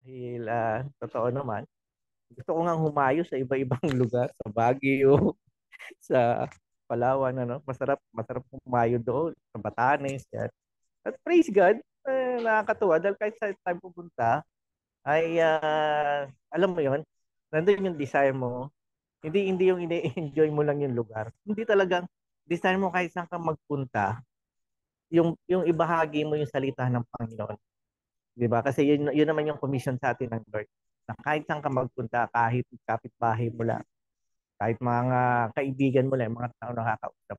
Dahil totoo naman, gusto ko ngang humayo sa iba-ibang lugar, sa Baguio, sa Palawan, ano. Masarap, masarap humayo doon, sa Batanes, yan. At praise God, nakakatuwa dahil kahit sa time pupunta, ay alam mo yon, nandun yung desire mo. Hindi yung ini-enjoy mo lang yung lugar. Hindi talagang desire mo kahit saan ka magpunta, yung ibahagi mo yung salita ng Panginoon. 'Di ba? Kasi yun naman yung commission sa atin ng Lord. Na kahit saan ka magpunta, kahit kapitbahay mo lang, kahit mga kaibigan mo lang, mga tao nakakausap,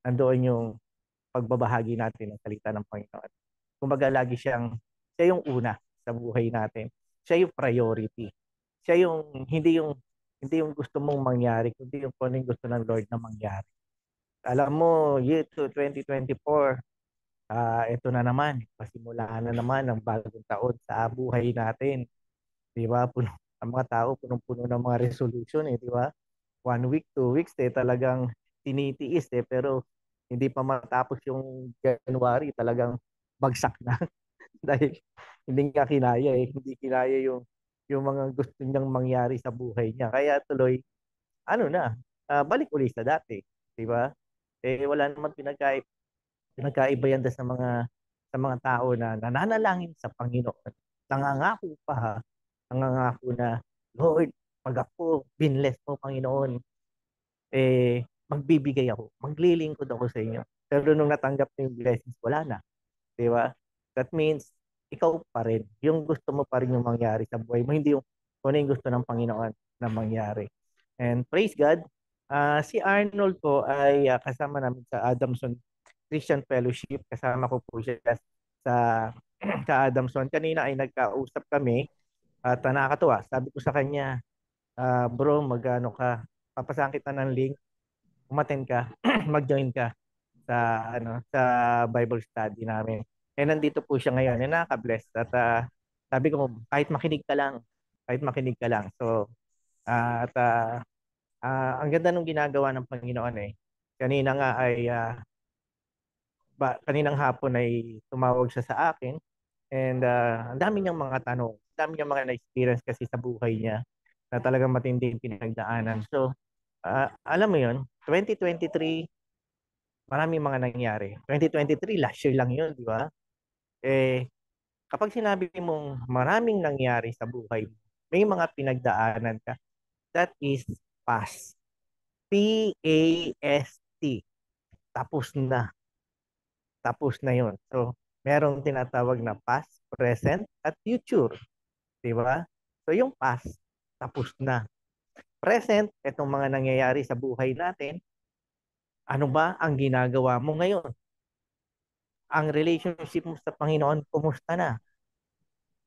nandoon yung pagbabahagi natin ng salita ng Panginoon. Kumbaga lagi siya yung una sa buhay natin. Siya yung priority. Siya hindi yung gusto mong mangyari, kundi yung kung ano yung gusto ng Lord na mangyari. Alam mo, year to 2024, ito na naman, pasimulaan na naman ang bagong taon sa buhay natin. Di ba? Ang mga tao punong-puno ng mga resolution eh, di ba? 1 week, 2 weeks eh, talagang tinitiis eh, pero hindi pa matapos yung January, talagang bagsak na. Dahil hindi nga kinaya eh, hindi kinaya yung mga gusto niyang mangyari sa buhay niya. Kaya tuloy, ano na, balik uli sa dati, di ba? Eh wala naman pinagkaiba yan sa mga tao na nananalangin sa Panginoon. Nangangako pa ha, nangangako na, Lord, pag ako binless mo, Panginoon, magbibigay ako, maglilingkod ako sa inyo. Pero nung natanggap mo yung blessings, wala na. Di ba? That means, ikaw pa rin. Yung gusto mo pa rin yung mangyari sa buhay mo, hindi yung kung ano yung gusto ng Panginoon na mangyari. And praise God, si Arnold po ay kasama namin sa Adamson Christian Fellowship. Kasama ko po siya sa ka-Adamson. Kanina ay nagkausap kami at nakakatuwa. Sabi ko sa kanya, bro, magano ka, papasahan kita ng link, umaten ka, mag-join ka sa sa Bible study namin. Eh nandito po siya ngayon, eh nakaka-bless at sabi ko kahit makinig ka lang, kahit makinig ka lang. So at ang ganda ng ginagawa ng Panginoon eh. Kanina nga ay kaninang hapon ay tumawag siya sa akin and ang dami niyang mga tanong, ang dami niyang mga na-experience kasi sa buhay niya na talagang matindi yung pinagdaanan. So alam mo yun, 2023 maraming mga nangyari. 2023, last year lang yun, di ba? Eh, kapag sinabi mong maraming nangyari sa buhay mo, may mga pinagdaanan ka, that is past. P-A-S-T. Tapos na. Tapos na yun. So, merong tinatawag na past, present, at future. Di ba? So, yung past, tapos na. Present, itong mga nangyayari sa buhay natin, ano ba ang ginagawa mo ngayon? Ang relationship mo sa Panginoon, kumusta na?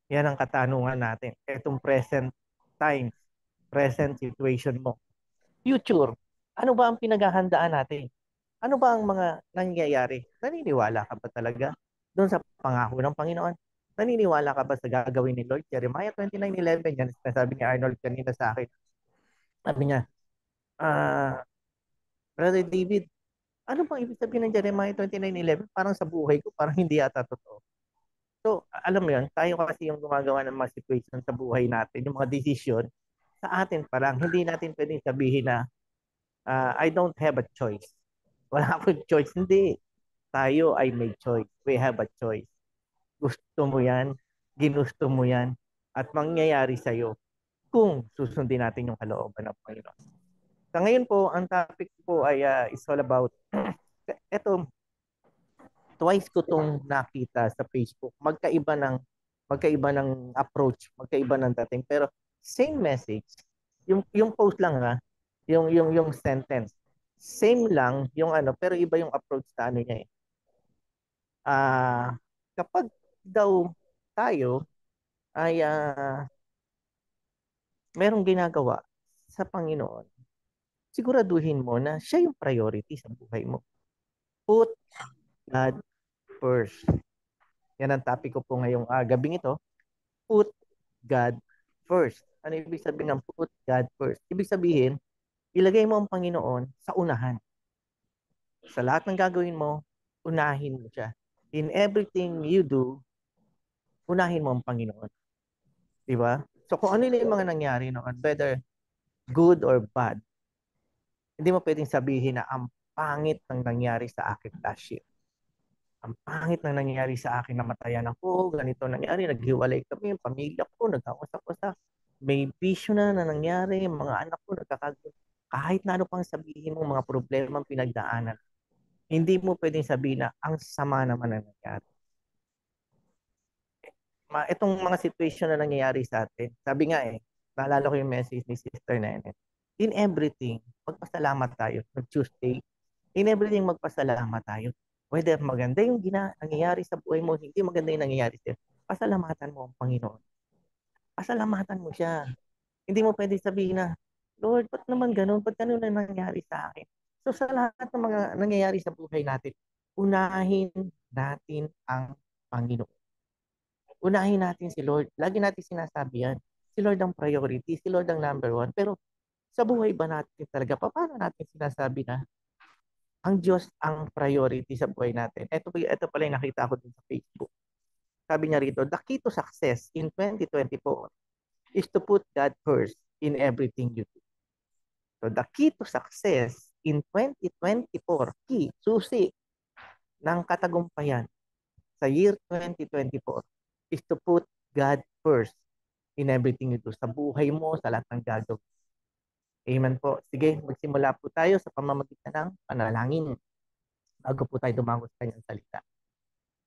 Yan ang katanungan natin. Itong present time, present situation mo. Future, ano ba ang pinaghahandaan natin? Ano ba ang mga nangyayari? Naniniwala ka ba talaga doon sa pangako ng Panginoon? Naniniwala ka ba sa gagawin ni Lord? Jeremiah 29:11, yan sabi ni Arnold kanina sa akin. Sabi niya, Brother David, ano bang ibig sabihin ng Jeremiah 29:11? Parang sa buhay ko, parang hindi yata totoo. So, alam mo yun, tayo kasi yung gumagawa ng mga situation sa buhay natin, yung mga decision, sa atin pa lang, hindi natin pwedeng sabihin na, I don't have a choice. Wala akong choice. Hindi. Tayo ay may choice. We have a choice. Gusto mo yan, ginusto mo yan, at mangyayari sa'yo kung susundin natin yung kalooban ng Panginoon. Sa ngayon po, ang topic po ay is all about, eto, twice ko tong nakita sa Facebook. Magkaiba ng approach, magkaiba ng dating, pero same message. Yung post lang ha, yung sentence. Same lang yung ano, pero iba yung approach sa ano niya eh. Kapag daw tayo ay merong ginagawa sa Panginoon, siguraduhin mo na siya yung priority sa buhay mo. Put God first. Yan ang topic ko po ngayong gabing ito. Put God first. Ano ibig sabihin ng put God first? Ibig sabihin, ilagay mo ang Panginoon sa unahan. Sa lahat ng gagawin mo, unahin mo siya. In everything you do, unahin mo ang Panginoon. Di ba? So kung ano yung mga nangyari noon, whether good or bad, hindi mo pwedeng sabihin na ang pangit ng nangyari sa akin last year. Ang pangit ng nangyari sa akin, namatayan ako, ganito nangyari, naghiwalay kami, yung pamilya ko, nagkakausap-usap, may bisyo na nangyari, mga anak ko, nagkakagulo. Kahit na ano pang sabihin mo, mga problema ang pinagdaanan, hindi mo pwedeng sabihin na ang sama naman ang nangyari. Itong mga situation na nangyayari sa atin, sabi nga naalala ko yung message ni Sister Nene, in everything, magpasalamat tayo. No Tuesday, in everything magpasalamat tayo. Whether maganda yung nangyayari sa buhay mo, hindi maganda yung nangyayari sa'yo, pasalamatan mo ang Panginoon. Pasalamatan mo siya. Hindi mo pwede sabihin na, Lord, ba't naman ganun? Ba't ganun na nangyari sa akin? So sa lahat ng mga nangyayari sa buhay natin, unahin natin ang Panginoon. Unahin natin si Lord. Lagi natin sinasabi yan. Si Lord ang priority, si Lord ang number one. Pero sa buhay ba natin talaga, paano natin sinasabi na ang Diyos ang priority sa buhay natin? Ito pala yung nakita ko dun sa Facebook. Sabi niya rito, the key to success in 2024 is to put God first in everything you do. So the key to success in 2024, susi ng katagumpayan sa year 2024 is to put God first in everything you do. Sa buhay mo, sa lahat ng gagawin. Amen po. Sige, magsimula po tayo sa pamamagitan ng panalangin bago po tayo dumango sa kanyang salita.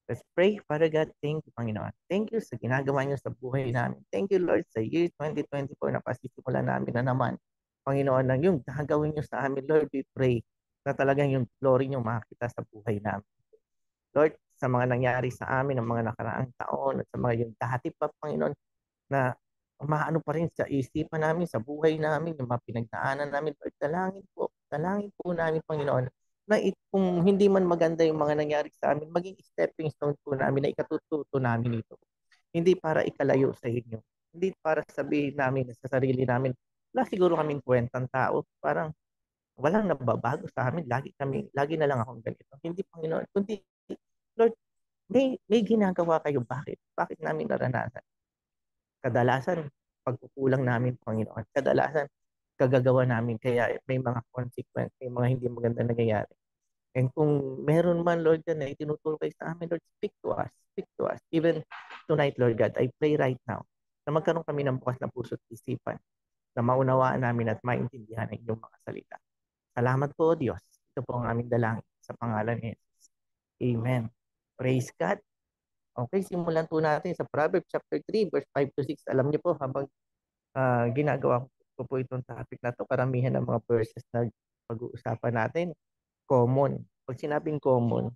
Let's pray. Father God, thank you, Panginoon. Thank you sa ginagawa niyo sa buhay namin. Thank you, Lord, sa year 2024 na pasisimula namin na naman. Panginoon, lang yung gagawin niyo sa amin, Lord, we pray na talagang yung glory niyo makakita sa buhay namin. Lord, sa mga nangyari sa amin ng mga nakaraang taon at sa mga yung dati pa, Panginoon, na umaano pa rin sa isipan namin, sa buhay namin, yung mga pinagdaanan namin. Lord, dalangin po namin, Panginoon, na kung hindi man maganda yung mga nangyari sa amin, maging stepping stone po namin na ikatututo namin ito. Hindi para ikalayo sa inyo. Hindi para sabihin namin sa sarili namin, wala siguro kaming kwentang tao, parang walang nababago sa amin, lagi na lang akong ganito. Hindi, Panginoon, kundi, Lord, may ginagawa kayo. Bakit? Bakit namin naranasan? Kadalasan, pagkukulang namin, Panginoon. Kadalasan, kagagawa namin. Kaya may mga consequence, may mga hindi maganda nangyayari. And kung meron man, Lord God, na itinuturo kayo sa amin, Lord, speak to us. Speak to us. Even tonight, Lord God, I pray right now na magkaroon kami ng bukas na puso't isipan na maunawaan namin at maintindihan ang inyong mga salita. Salamat po, Diyos. Ito po ang aming dalangin sa pangalan ni Jesus. Amen. Praise God. Okay, simulan po natin sa Proverbs chapter 3, verse 5 to 6. Alam niyo po, habang ginagawa ko po itong topic na to, karamihan ng mga verses na pag-uusapan natin, common. Pag sinabing common,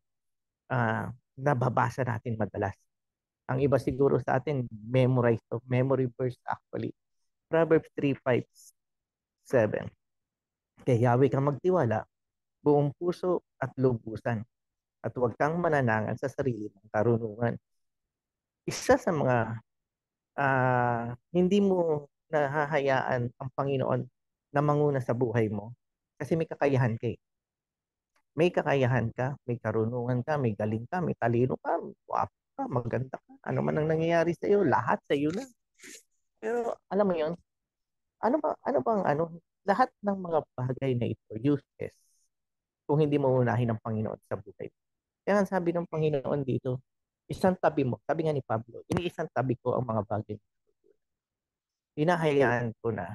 nababasa natin madalas. Ang iba siguro sa atin, memorize to, memory verse actually. Proverbs 3, 5, 7. Kay Yahweh kang magtiwala, buong puso at lubusan, at huwag kang mananangan sa sarili mong karunungan. Isa sa mga hindi mo nahahayaan ang Panginoon na manguna sa buhay mo kasi may kakayahan ka eh. May kakayahan ka, may karunungan ka, may galing ka, may talino ka, wapo ka, maganda ka. Ano man ang nangyayari sa iyo, lahat sa iyo na. Pero alam mo 'yon, lahat ng mga bagay na ito useless kung hindi mo unahin ang Panginoon sa buhay. Kaya sabi ng Panginoon dito, isang tabi mo, sabi nga ni Pablo, iniisang tabi ko ang mga bagay. Hinahayaan ko na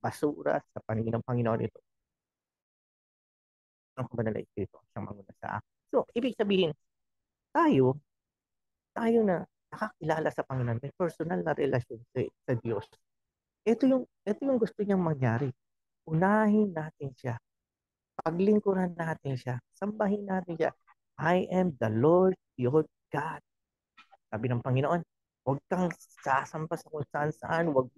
basura sa paningin ng Panginoon ito. Ang banal na Espiritu siyang manguna sa akin. So, ibig sabihin, tayo na nakakilala sa Panginoon, may personal na relasyon sa Diyos. Ito yung gusto niyang mangyari. Unahin natin siya. Paglingkuran natin siya. Sambahin natin siya. I am the Lord your God. Sabi ng Panginoon, huwag kang sasampa sa kung saan-saan, huwag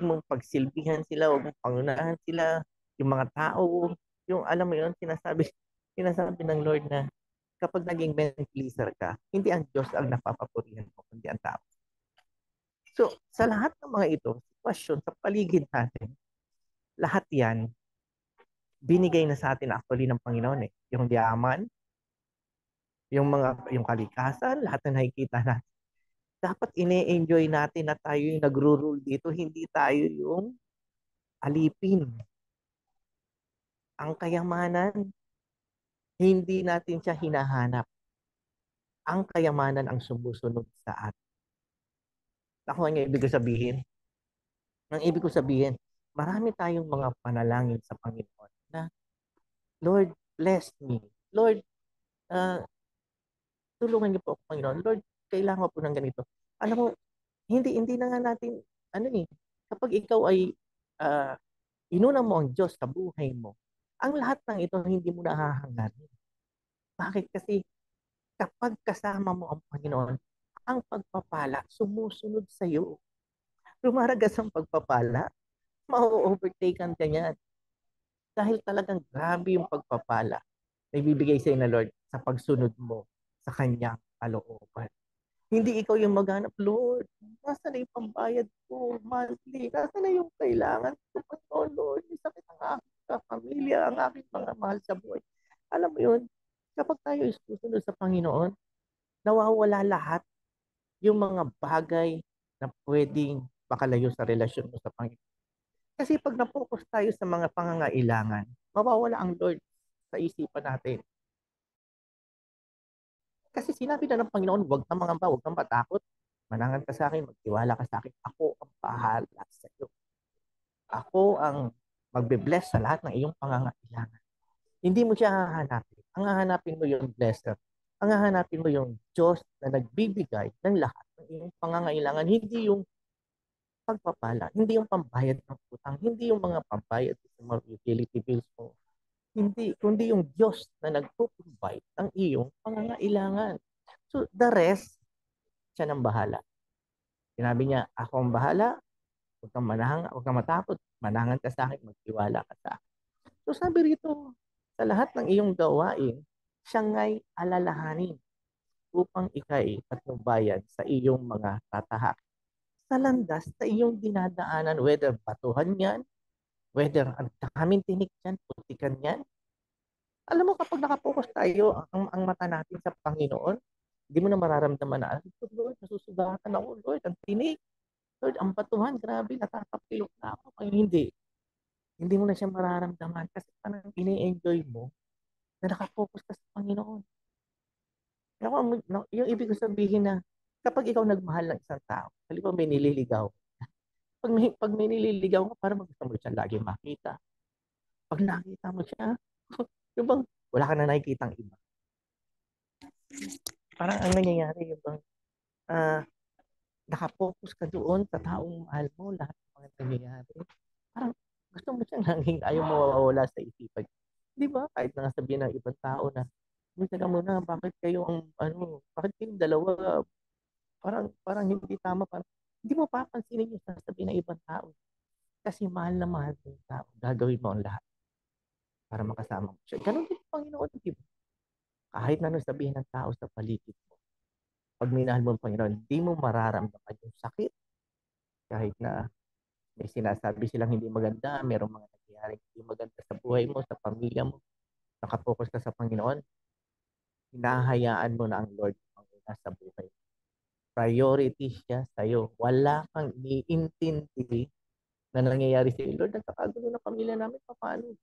mong pagsilbihan sila, huwag mong pangunahan sila, yung mga tao, yung alam mo yun, sinasabi ng Lord na kapag naging men pleaser ka, hindi ang Diyos ang napapapurihan mo, kundi ang tao. So, sa lahat ng mga ito, sitwasyon sa paligid natin, lahat yan, binigay na sa atin actually ng Panginoon eh. Yung yaman, yung kalikasan, lahat na nakikita natin. Dapat ine-enjoy natin na tayo yung nagro-rule dito, hindi tayo yung alipin. Ang kayamanan, hindi natin siya hinahanap. Ang kayamanan ang sumusunod sa atin. Ako ang ibig ko sabihin. Ang ibig ko sabihin, marami tayong mga panalangin sa Panginoon na, Lord, bless me. Lord, uh, tulungan niyo po ako, Panginoon. Lord, kailangan ko po ng ganito. Alam mo, hindi na nga natin, ano eh, kapag ikaw ay uh, inuna mo ang Diyos sa buhay mo, ang lahat ng ito hindi mo nahahangarin. Bakit? Kasi kapag kasama mo ang Panginoon, ang pagpapala sumusunod sa iyo. Lumaragas ang pagpapala, ma-overtaken ka niyan. Dahil talagang grabe yung pagpapala na ibibigay sa iyo na Lord sa pagsunod mo sa kanyang kalooban. Hindi ikaw yung maghanap, Lord, nasa na yung pambayad ko monthly? Nasa na yung kailangan ko? Oh, Lord, may sakit ang aking pamilya, ang aking mga mahal sa buhay. Alam mo yun, kapag tayo is susunod sa Panginoon, nawawala lahat yung mga bagay na pwedeng makalayo sa relasyon mo sa Panginoon. Kasi pag na-focus tayo sa mga pangangailangan, mawawala ang Lord sa isipan natin. Kasi sinabi na ng Panginoon, huwag kang mangamba, huwag kang matakot. Manangan ka sa akin, magtiwala ka sa akin. Ako ang bahala sa iyo. Ako ang magbe-bless sa lahat ng iyong pangangailangan. Hindi mo siya hahanapin. Ang hahanapin mo yung blesser. Ang hahanapin mo yung Diyos na nagbibigay ng lahat ng iyong pangangailangan. Hindi yung pagpapala, hindi yung pambayad ng utang, hindi yung mga pambayad sa mga utility bills mo. Hindi, kundi yung Diyos na nagpo-provide ng iyong pangangailangan. So, the rest, siya nang bahala. Sinabi niya, ako ang bahala, huwag kang matakot, manangan ka sa akin, magtiwala ka sa akin. So, sabi rito, sa lahat ng iyong gawain, siya nga'y alalahanin upang ikay patnubayan sa iyong mga tatahak. Sa landas sa iyong dinadaanan, whether batuhan yan, whether ang daming tinik yan, putikan yan. Alam mo, kapag nakapokus tayo, ang mata natin sa Panginoon, hindi mo na mararamdaman na, Lord, nasusugatan ako, Lord, ang tinik. Lord, ang batuhan, grabe, nakakapilok na ako. Ay, hindi. Hindi mo na siya mararamdaman kasi parang ini-enjoy mo na nakapokus ka sa Panginoon. Yung ibig ko sabihin na kapag ikaw nagmahal ng isang tao, halimbawa may nililigaw, pag may nililigaw ka, parang gusto mo siya lagi makita. Pag nakita mo siya, yung bang wala ka na nakikitang iba. Parang ang nangyayari yung bang uh, nakapokus ka doon sa taong mahal mo, lahat ng mga nangyayari. Parang gusto mo siyang hanging ayaw mo mawawala sa isipan. Di ba? Kahit na sabihin ng ibang tao na, minsan ka muna, bakit kayo ang, bakit kayong dalawa, parang hindi tama, parang, hindi mo papansinin yung sasabihin ng ibang tao. Kasi mahal na mahal mo yung tao. Gagawin mo ang lahat para makasama mo siya. Ganun din ang Panginoon, di ba? Kahit na anong sabihin ng tao sa paligid mo, pag minahal mo ang Panginoon, hindi mo mararamdaman yung sakit. Kahit na may sinasabi silang hindi maganda, merong mga nangyayari hindi maganda sa buhay mo, sa pamilya mo, nakapokus ka sa Panginoon, hinahayaan mo na ang Lord ang una sa buhay. Priority siya sa'yo. Wala kang iniintindi na nangyayari sa iyo. Lord, nagkakagulo na pamilya namin, paano?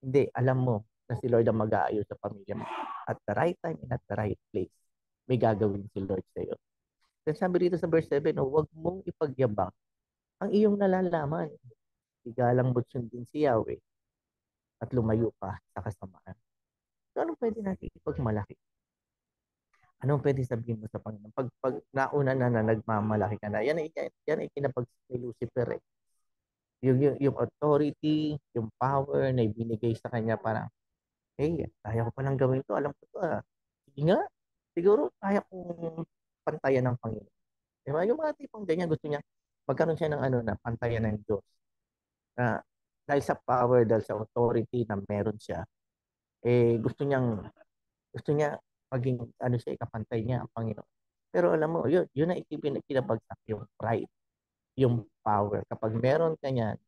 Hindi, alam mo na si Lord ang mag-aayos sa pamilya mo. At the right time and at the right place, may gagawin si Lord sa iyo. Then sabi rito sa verse 7, huwag mong ipagyabang ang iyong nalalaman. Igalang mo't sundin si Yahweh at lumayo ka sa kasamaan. So, anong pwede natin ipagmalaki? Anong pwede sabihin mo sa Panginoon? Pag nauna na nagmamalaki ka na, yan ay kinapag ni Lucifer eh. Yung authority, yung power na ibinigay sa kanya, parang, hey, kaya ko palang gawin to, alam ko to ah. Sige nga, siguro kaya kong pantayan ng Panginoon. Diba? Yung mga tipong ganyan, gusto niya, magkaroon siya ng na pantayan ng Diyos. Na dahil sa power, dahil sa authority na meron siya, eh gusto niya maging siya, ikapantay niya ang Panginoon. Pero alam mo, yun ang kinabagsak, yung pride, yung power. Kapag meron ka niyan,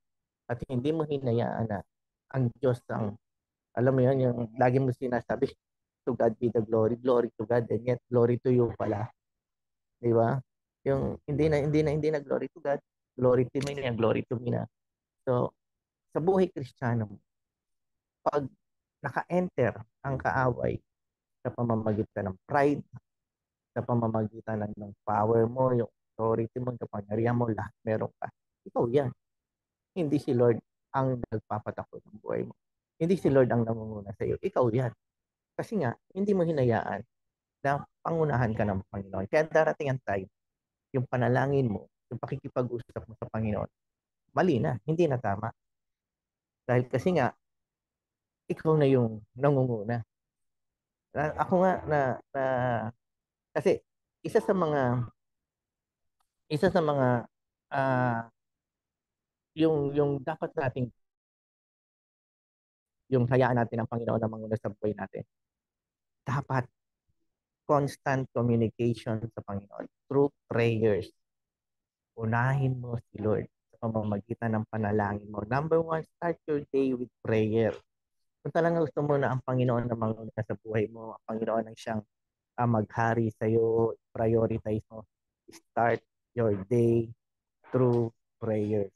at hindi mo hinayaan na ang Diyos ang, alam mo yun, yung lagi mo sinasabi, to God be the glory, glory to God, and yet glory to you pala. Di ba? Yung hindi na glory to God, glory to me na, glory to me na. So, sa buhay Kristiyano, pag naka-enter ang kaaway sa pamamagitan ng pride, sa pamamagitan ng power mo, yung authority mo, yung kapangyarihan mo, lahat meron ka. Ikaw yan. Hindi si Lord ang nagpapatakbo ng buhay mo. Hindi si Lord ang nangunguna sa iyo. Ikaw yan. Kasi nga, hindi mo hinayaan na pangunahan ka ng Panginoon. Kaya darating ang time, yung panalangin mo, yung pakikipag-usap mo sa Panginoon, mali na, hindi na tama. Dahil kasi nga, ikaw na yung nangunguna. Ako nga na kasi isa sa mga isa sa mga ah, yung dapat nating yung hayaan natin ang Panginoon na manguna sa buhay natin. Dapat constant communication sa Panginoon through prayers. Unahin mo si Lord sa pamamagitan ng panalangin mo. Number one, start your day with prayer. Kung talagang gusto mo na ang Panginoon na manguna sa buhay mo, ang Panginoon ang siyang maghari sa iyo, prioritize mo, start your day through prayer.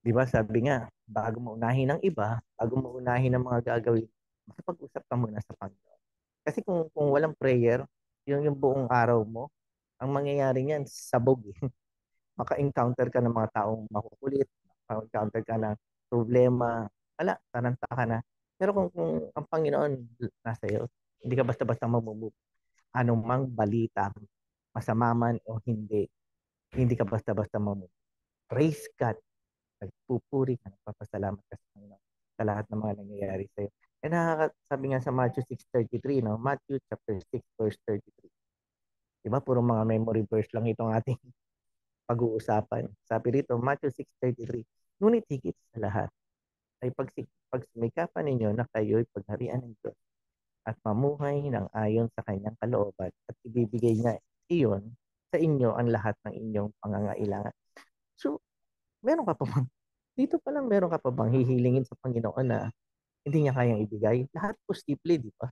Di ba sabi nga, bago mo unahin ang iba, bago mo unahin ang mga gagawin, makipag-usap ka muna sa Panginoon. Kasi kung walang prayer, yung buong araw mo, ang mangyayari niyan, sabog eh. Maka-encounter ka ng mga taong makukulit, maka-encounter ka ng problema, wala, taranta ka na. Pero kung ang Panginoon nasa iyo, hindi ka basta-basta mamumove. Anumang balita, masama man o hindi, hindi ka basta-basta mamumove. Praise God. Nagpupuri ka, nagpapasalamat ka sa Panginoon sa lahat ng mga nangyayari sa iyo. Eh nakakasabi nga sa Matthew 6:33, no? Matthew chapter 6 verse 33. Diba? Puro mga memory verse lang itong ating pag-uusapan. Sabi rito, Matthew 6:33, ngunit higit sa lahat ay pagsumikapan ninyo na kayo'y pagharian ng Diyos at mamuhay ng ayon sa kanyang kalooban at ibibigay niya iyon sa inyo ang lahat ng inyong pangangailangan. So, meron ka pa bang, dito pa lang meron ka pa bang hihilingin sa Panginoon na hindi niya kayang ibigay? Lahat posible, di ba?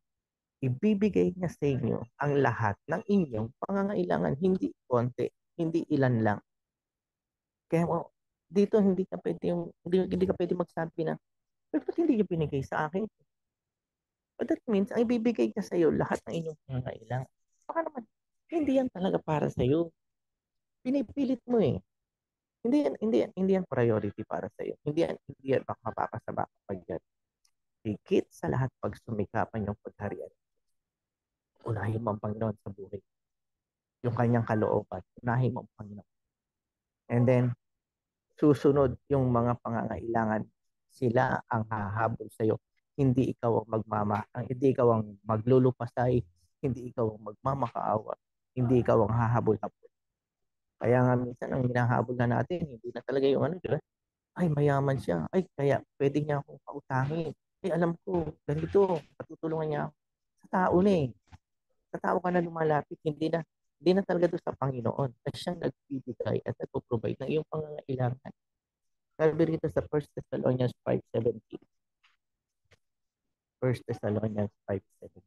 Ibibigay niya sa inyo ang lahat ng inyong pangangailangan, hindi konti, hindi ilan lang. Kaya dito hindi ka pwede magsabi na, ba't hindi niyo binigay sa akin? But that means, ang ibibigay niya sa iyo lahat ng inyong pangangailangan. Baka naman, hindi yan talaga para sa iyo. Pinipilit mo eh. Hindi yan priority para sa iyo. Hindi yan baka mapapasaba ka pa dyan. Higit sa lahat pag sumikapan yung pagharian. Unahin mo ang Panginoon sa buhay. Yung kanyang kalooban. Unahin mo ang Panginoon. And then, susunod yung mga pangangailangan. Sila ang hahabol sa iyo. Hindi ikaw hindi ikaw ang maglulupasay, hindi ikaw ang magmamakaawa, hindi ikaw ang hahabol-habol. Kaya nga minsan ang hinahabol na natin, hindi na talaga yung ano, di ba? Ay, mayaman siya. Ay, kaya pwede niya akong pautangin. Ay, alam ko, ganito, patutulungan niya ako. Sa tao na eh. Sa tao ka na lumalapit, hindi na talaga doon sa Panginoon. At siyang nagbibigay at nagpo-provide ng iyong pangangailangan. Sabi rito sa 1 Thessalonians 5:17. 1 Thessalonians 5:17.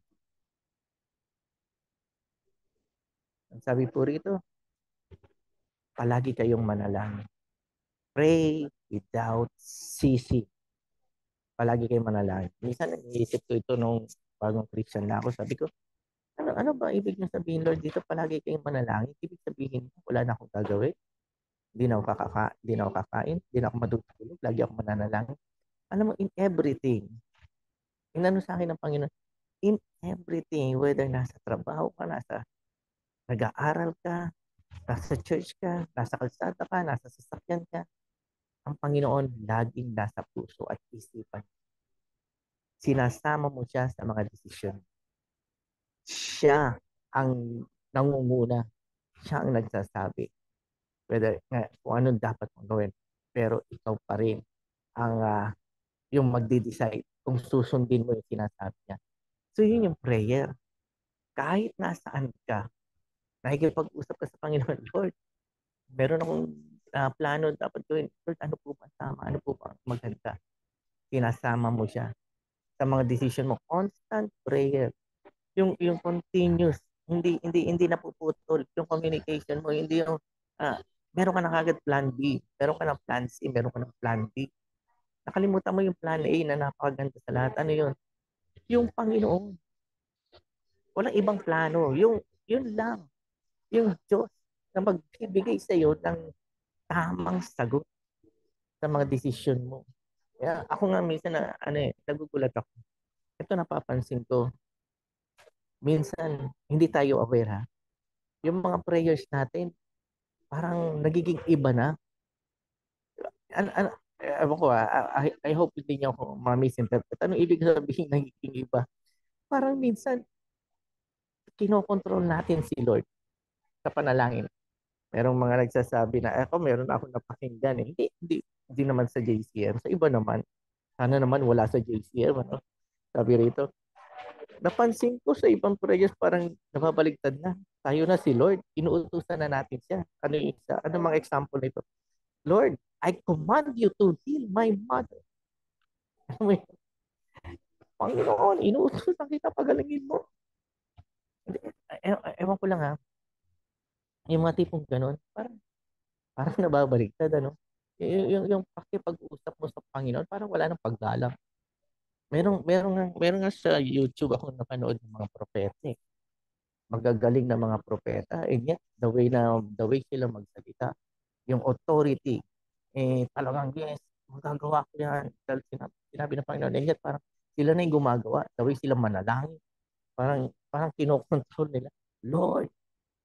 Ang sabi po rito, palagi kayong manalangin. Pray without ceasing. Palagi kayong manalangin. Minsan nag-iisip ko ito nung bagong Christian na ako. Sabi ko, ano ba ibig niya sabihin, Lord, dito palagi kayong manalangin? Ibig sabihin, wala na akong gagawin. Hindi na ako kakain. Hindi na ako matutulog. Lagi ako mananalangin. Alam mo, in everything, inano sa akin ng Panginoon, in everything, whether nasa trabaho ka, nag-aaral ka, nasa church ka, nasa kalsada ka, nasa sasakyan ka, ang Panginoon laging nasa puso at isipan. Sinasama mo siya sa mga desisyon. Siya ang nangunguna. Siya ang nagsasabi. Whether kung anong dapat mong gawin. Pero ikaw pa rin ang yung magde-decide kung susundin mo yung sinasabi niya. So yun yung prayer. Kahit nasaan ka, nakikipag-usap ka sa Panginoon, Lord, meron akong plano dapat gawin. Lord, ano po ba tama? Ano po ba maganda? Sinasama mo siya sa mga decision mo. Constant prayer. Yung continuous. hindi napuputol yung communication mo, hindi yung ah, meron ka na kagad plan B, meron ka ng plan C, meron ka ng plan D. Nakalimutan mo yung plan A na napakaganda sa lahat. Ano yun? Yung Panginoon. Walang ibang plano. Yun lang. Yung Diyos na magbibigay sa iyo ng tamang sagot sa mga desisyon mo. Kaya ako nga minsan na ano nagugulat ako. Ito napapansin ko. Minsan hindi tayo aware ha. Yung mga prayers natin parang nagiging iba na. Ewan ko I hope hindi niyo ako ma-misinterpret. Anong ibig sabihin nagiging iba? Parang minsan kinokontrol natin si Lord sa panalangin. Merong mga nagsasabi na, ako meron ako napakinggan eh. Hindi naman sa JCM. Sa iba naman, sana naman wala sa JCM. Ano? Sabi rito, napansin ko sa ibang prayers parang nababaligtad na. Tayo na si Lord, inuutusan na natin siya. Ano yung isa? Ano mga example nito? Lord, I command you to heal my mother. Panginoon, inuutosan kita pagalingin mo. Ewan ko lang ha, yung mga tipong ganun, parang nababaligtad, ano? Yung pakipag-usap mo sa Panginoon, parang wala nang paggalang. Meron nga sa YouTube ako napanood ng mga propeta. Eh. Magagaling na mga propeta. And yet, the way sila magsalita, yung authority, talagang yes, magagawa ko yan. Dahil sinabi ng Panginoon. And yet, parang sila na yung gumagawa. The way sila manalangin. Parang kinokontrol nila. Lord,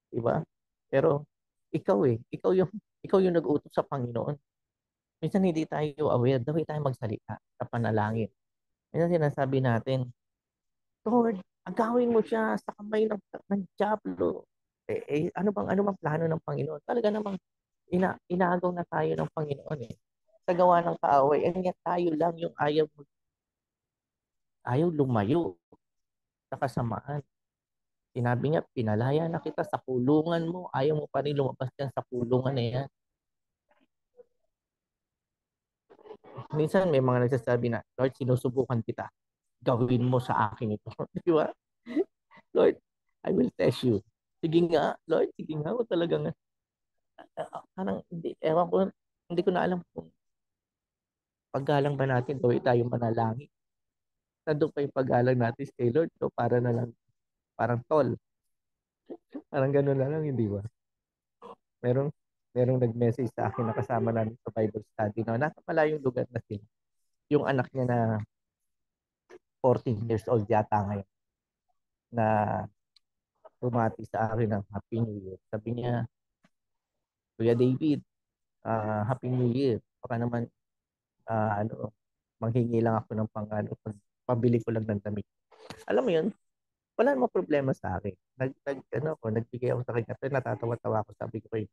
di ba? Pero ikaw yung nag-utos sa Panginoon. Minsan hindi tayo aware, the way tayo magsalita sa panalangin. Minsan sinasabi natin, Lord, agawin mo siya sa kamay ng Diablo. Ano bang plano ng Panginoon? Talaga namang inaagaw na tayo ng Panginoon eh. Sa gawa ng kaaway, and yet tayo lang yung ayaw lumayo sa kasamaan. Sinabi niya, pinalaya na kita sa kulungan mo. Ayaw mo pa rin lumabas dyan sa kulungan na yan. Minsan may mga nagsasabi na, Lord, sinusubukan kita. Gawin mo sa akin ito. Di ba? Lord, I will test you. Sige nga, Lord, sige nga. O talagang, parang, hindi, ewan ko, hindi ko na alam kung paggalang ba natin, gawin tayo manalangin. Nandun pa yung paggalang natin kay Lord, so para na lang, parang tol. Parang gano'n na lang, hindi ba? Merong, merong nag-message sa akin na kasama namin sa Bible study na nasa malayong lugar na sila. Yung anak niya na 14 years old yata ngayon na bumati sa akin ng Happy New Year. Sabi niya, Kuya David, Happy New Year. Baka naman, manghingi lang ako ng pabili ko lang ng damit. Alam mo yun, wala namang problema sa akin. Nagbigay ako sa kanya. Pero natatawa-tawa ako. Sabi ko kay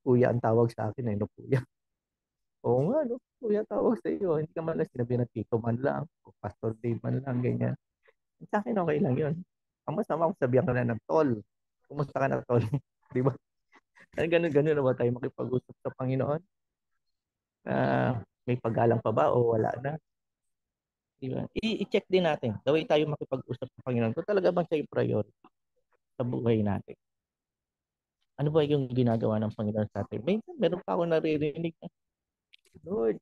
Kuya ang tawag sa akin eh, no Kuya. Oo nga, no? Kuya tawag sa iyo. Hindi ka man lang sinabi ng Tito man lang, o Pastor Dave man lang, ganyan. Sa akin okay lang yun. Ang masama kung sabihan ka na ng tol. Kumusta ka na tol? Di ba? Ganun-ganun na ba tayo makipag-usap sa Panginoon? May paggalang pa ba o wala na? Di ba? I-check din natin. The way tayo makipag-usap sa Panginoon. Kung talaga bang siya yung priority sa buhay natin. Ano ba yung ginagawa ng Panginoon sa atin? Meron pa ako naririnig na, Lord,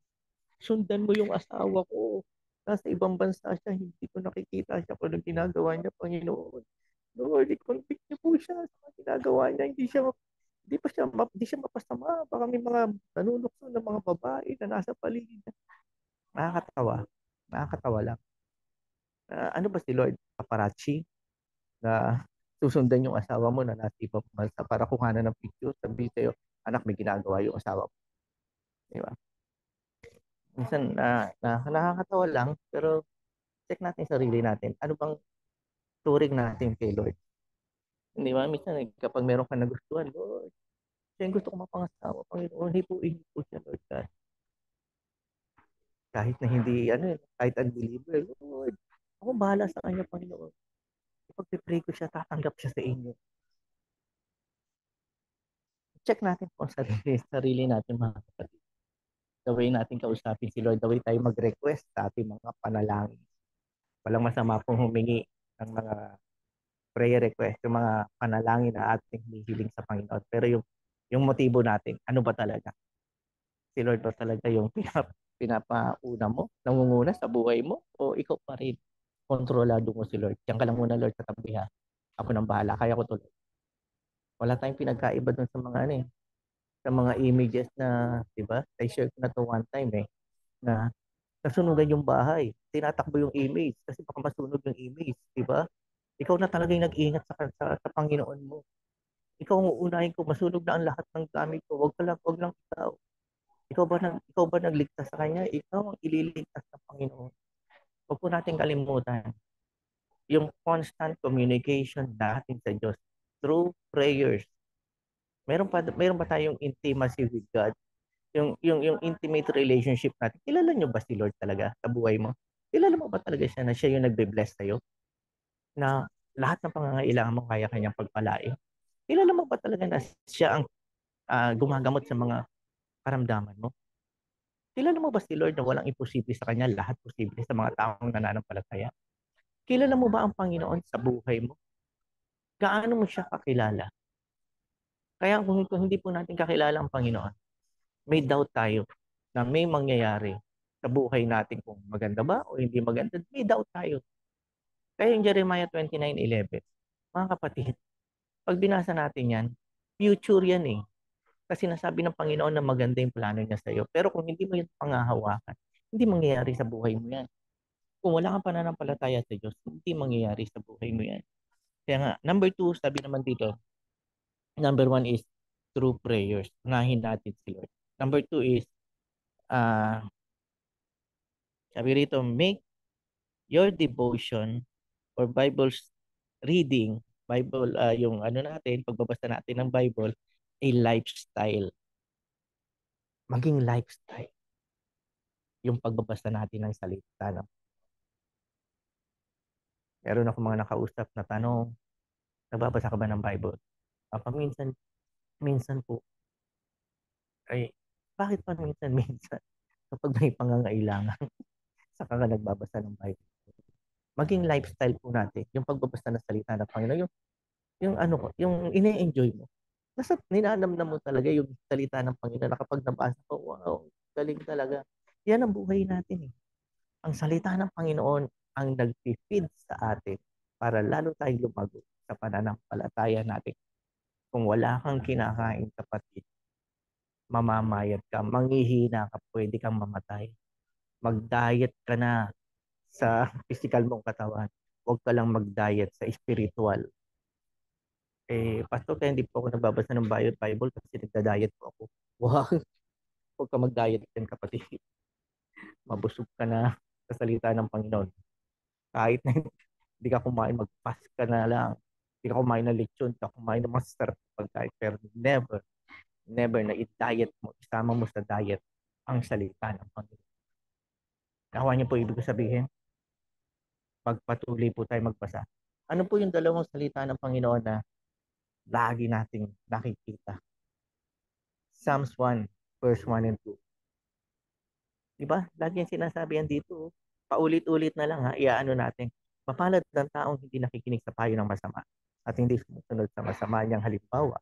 sundan mo yung asawa ko. Nasa ibang bansa siya, hindi ko nakikita siya kung anong ginagawa niya, Panginoon. Lord, i-convict niyo po siya sa mga ginagawa niya. Hindi siya mapasama. Baka may mga nanunukso ng mga babae na nasa paligid niya. Nakakatawa. Nakakatawa lang. Ano ba si Lord? Paparazzi? Na susundan yung asawa mo na nasa ibang bansa para kuhanan ng picture. Sabi sa'yo, anak, may ginagawa yung asawa mo. Di ba? Minsan, nakakatawa lang, pero check natin sarili natin. Ano bang turing natin kay Lord? Hindi ba? Minsan, kapag meron ka nagustuhan, Lord, siya yung gusto ko mapangasawa. Panginoon, hipuin po siya, Lord God. Kahit na hindi, kahit unbeliever, Lord, ako bahala sa kanya, Panginoon. Kapag pray ko siya, tatanggap siya sa inyo. Check natin po sarili natin, mga kapatid. The way natin kausapin si Lord, the way tayo mag-request sa ating mga panalangin. Walang masama pong humingi ng mga prayer request, yung mga panalangin na ating hinihiling sa Panginoon. Pero yung motibo natin, ano ba talaga? Si Lord ba talaga yung pinapauna mo, nangunguna sa buhay mo? O ikaw pa rin, kontrolado mo si Lord? Diyan ka lang muna, Lord, sa tabi ha. Ako nang bahala, kaya ko tuloy. Wala tayong pinagkaiba dun sa mga ano eh, sa mga images na, di ba? I share ko na to one time eh, na nasunugan yung bahay. Tinatakbo yung image kasi baka masunog yung image, di ba? Ikaw na talaga yung nag-iingat sa Panginoon mo. Ikaw ang uunahin ko, masunog na ang lahat ng gamit ko. Wag lang ikaw. Ikaw ba nagligtas sa kanya? Ikaw ang ililigtas ng Panginoon. Huwag po natin kalimutan yung constant communication natin sa Diyos through prayers. Meron ba tayong intimacy with God? Yung intimate relationship natin. Kilala niyo ba si Lord talaga sa buhay mo? Kilala mo ba talaga siya na siya yung nagbe-bless sa'yo? Na lahat ng pangangailangan mo kaya kanyang pagpalain? Kilala mo ba talaga na siya ang gumagamot sa mga karamdaman mo? Kilala mo ba si Lord na walang imposible sa kanya, lahat posible sa mga taong nananampalataya? Kilala mo ba ang Panginoon sa buhay mo? Gaano mo siya kakilala? Kaya kung hindi po natin kakilala ang Panginoon, may doubt tayo na may mangyayari sa buhay natin kung maganda ba o hindi maganda. May doubt tayo. Kaya yung Jeremiah 29:11, mga kapatid, pag binasa natin yan, future yan eh. Kasi nasabi ng Panginoon na maganda yung plano niya sa iyo. Pero kung hindi mo yung pangahawakan, hindi mangyayari sa buhay mo yan. Kung wala kang pananampalataya sa Diyos, hindi mangyayari sa buhay mo yan. Kaya nga, number two, sabi naman dito, number one is through prayers. Unahin natin si Lord. Number two is, uh, sabi rito, make your devotion or Bible reading, yung ano natin, pagbabasa natin ng Bible, a lifestyle. Maging lifestyle yung pagbabasa natin ng salita. No? Meron ako mga nakausap na tanong, nagbabasa ka ba ng Bible? Minsan po, ay, bakit pa minsan? Kapag may pangangailangan, saka ka nagbabasa ng Bible. Maging lifestyle po natin, yung pagbabasa ng salita ng Panginoon, yung ano ko, yung ine-enjoy mo. Nasa ninanamnam mo talaga yung salita ng Panginoon na kapag nabasa ko, wow, galing talaga. Yan ang buhay natin eh. Ang salita ng Panginoon ang nag-feed sa atin para lalo tayong lumago sa pananampalataya natin. Kung wala kang kinakain, kapatid, mamamayat ka, manghihina ka, pwede kang mamatay. Mag-diet ka na sa physical mong katawan. Huwag ka lang mag-diet sa spiritual. Pastor, kaya hindi po ako nagbabasa ng Bible kasi nagda-diet po ako. Wow, huwag ka mag-diet din kapatid. Mabusog ka na sa salita ng Panginoon. Kahit na hindi ka kumain, mag-fast ka na lang. Hindi ka kumain ng lechon, hindi ka kumain ng masarap pagkain. Pero never na i-diet mo, isama mo sa diet ang salita ng Panginoon. Nakuha niyo po ibig sabihin? Pagpatuloy po tayo magbasa. Ano po yung dalawang salita ng Panginoon na lagi nating nakikita? Psalms 1, verse 1 and 2. Diba? Lagi yung sinasabi yan dito. Paulit-ulit na lang ha, iaano natin. Mapalad ng taong hindi nakikinig sa payo ng masama at hindi sumusunod sa masama niyang halimbawa.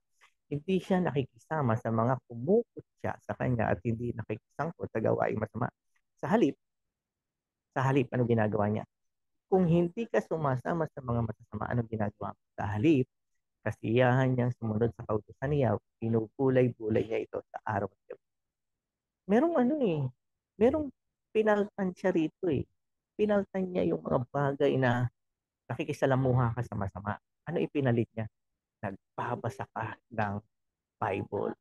Hindi siya nakikisama sa mga kumukutya sa kanya at hindi nakikisangkot sa gawaing masama. Sa halip, ano ginagawa niya? Kung hindi ka sumasama sa mga masasama, ano ginagawa mo? Sa halip, kasiyahan niyang sumunod sa kautusan niya, pinupulay-bulay niya ito sa araw at gabi. Merong ano eh, merong pinaltan siya rito eh. Pinaltan niya yung mga bagay na nakikisalamuha ka sa masama. Ano ipinalit niya? Nagbabasa ka ng Bible.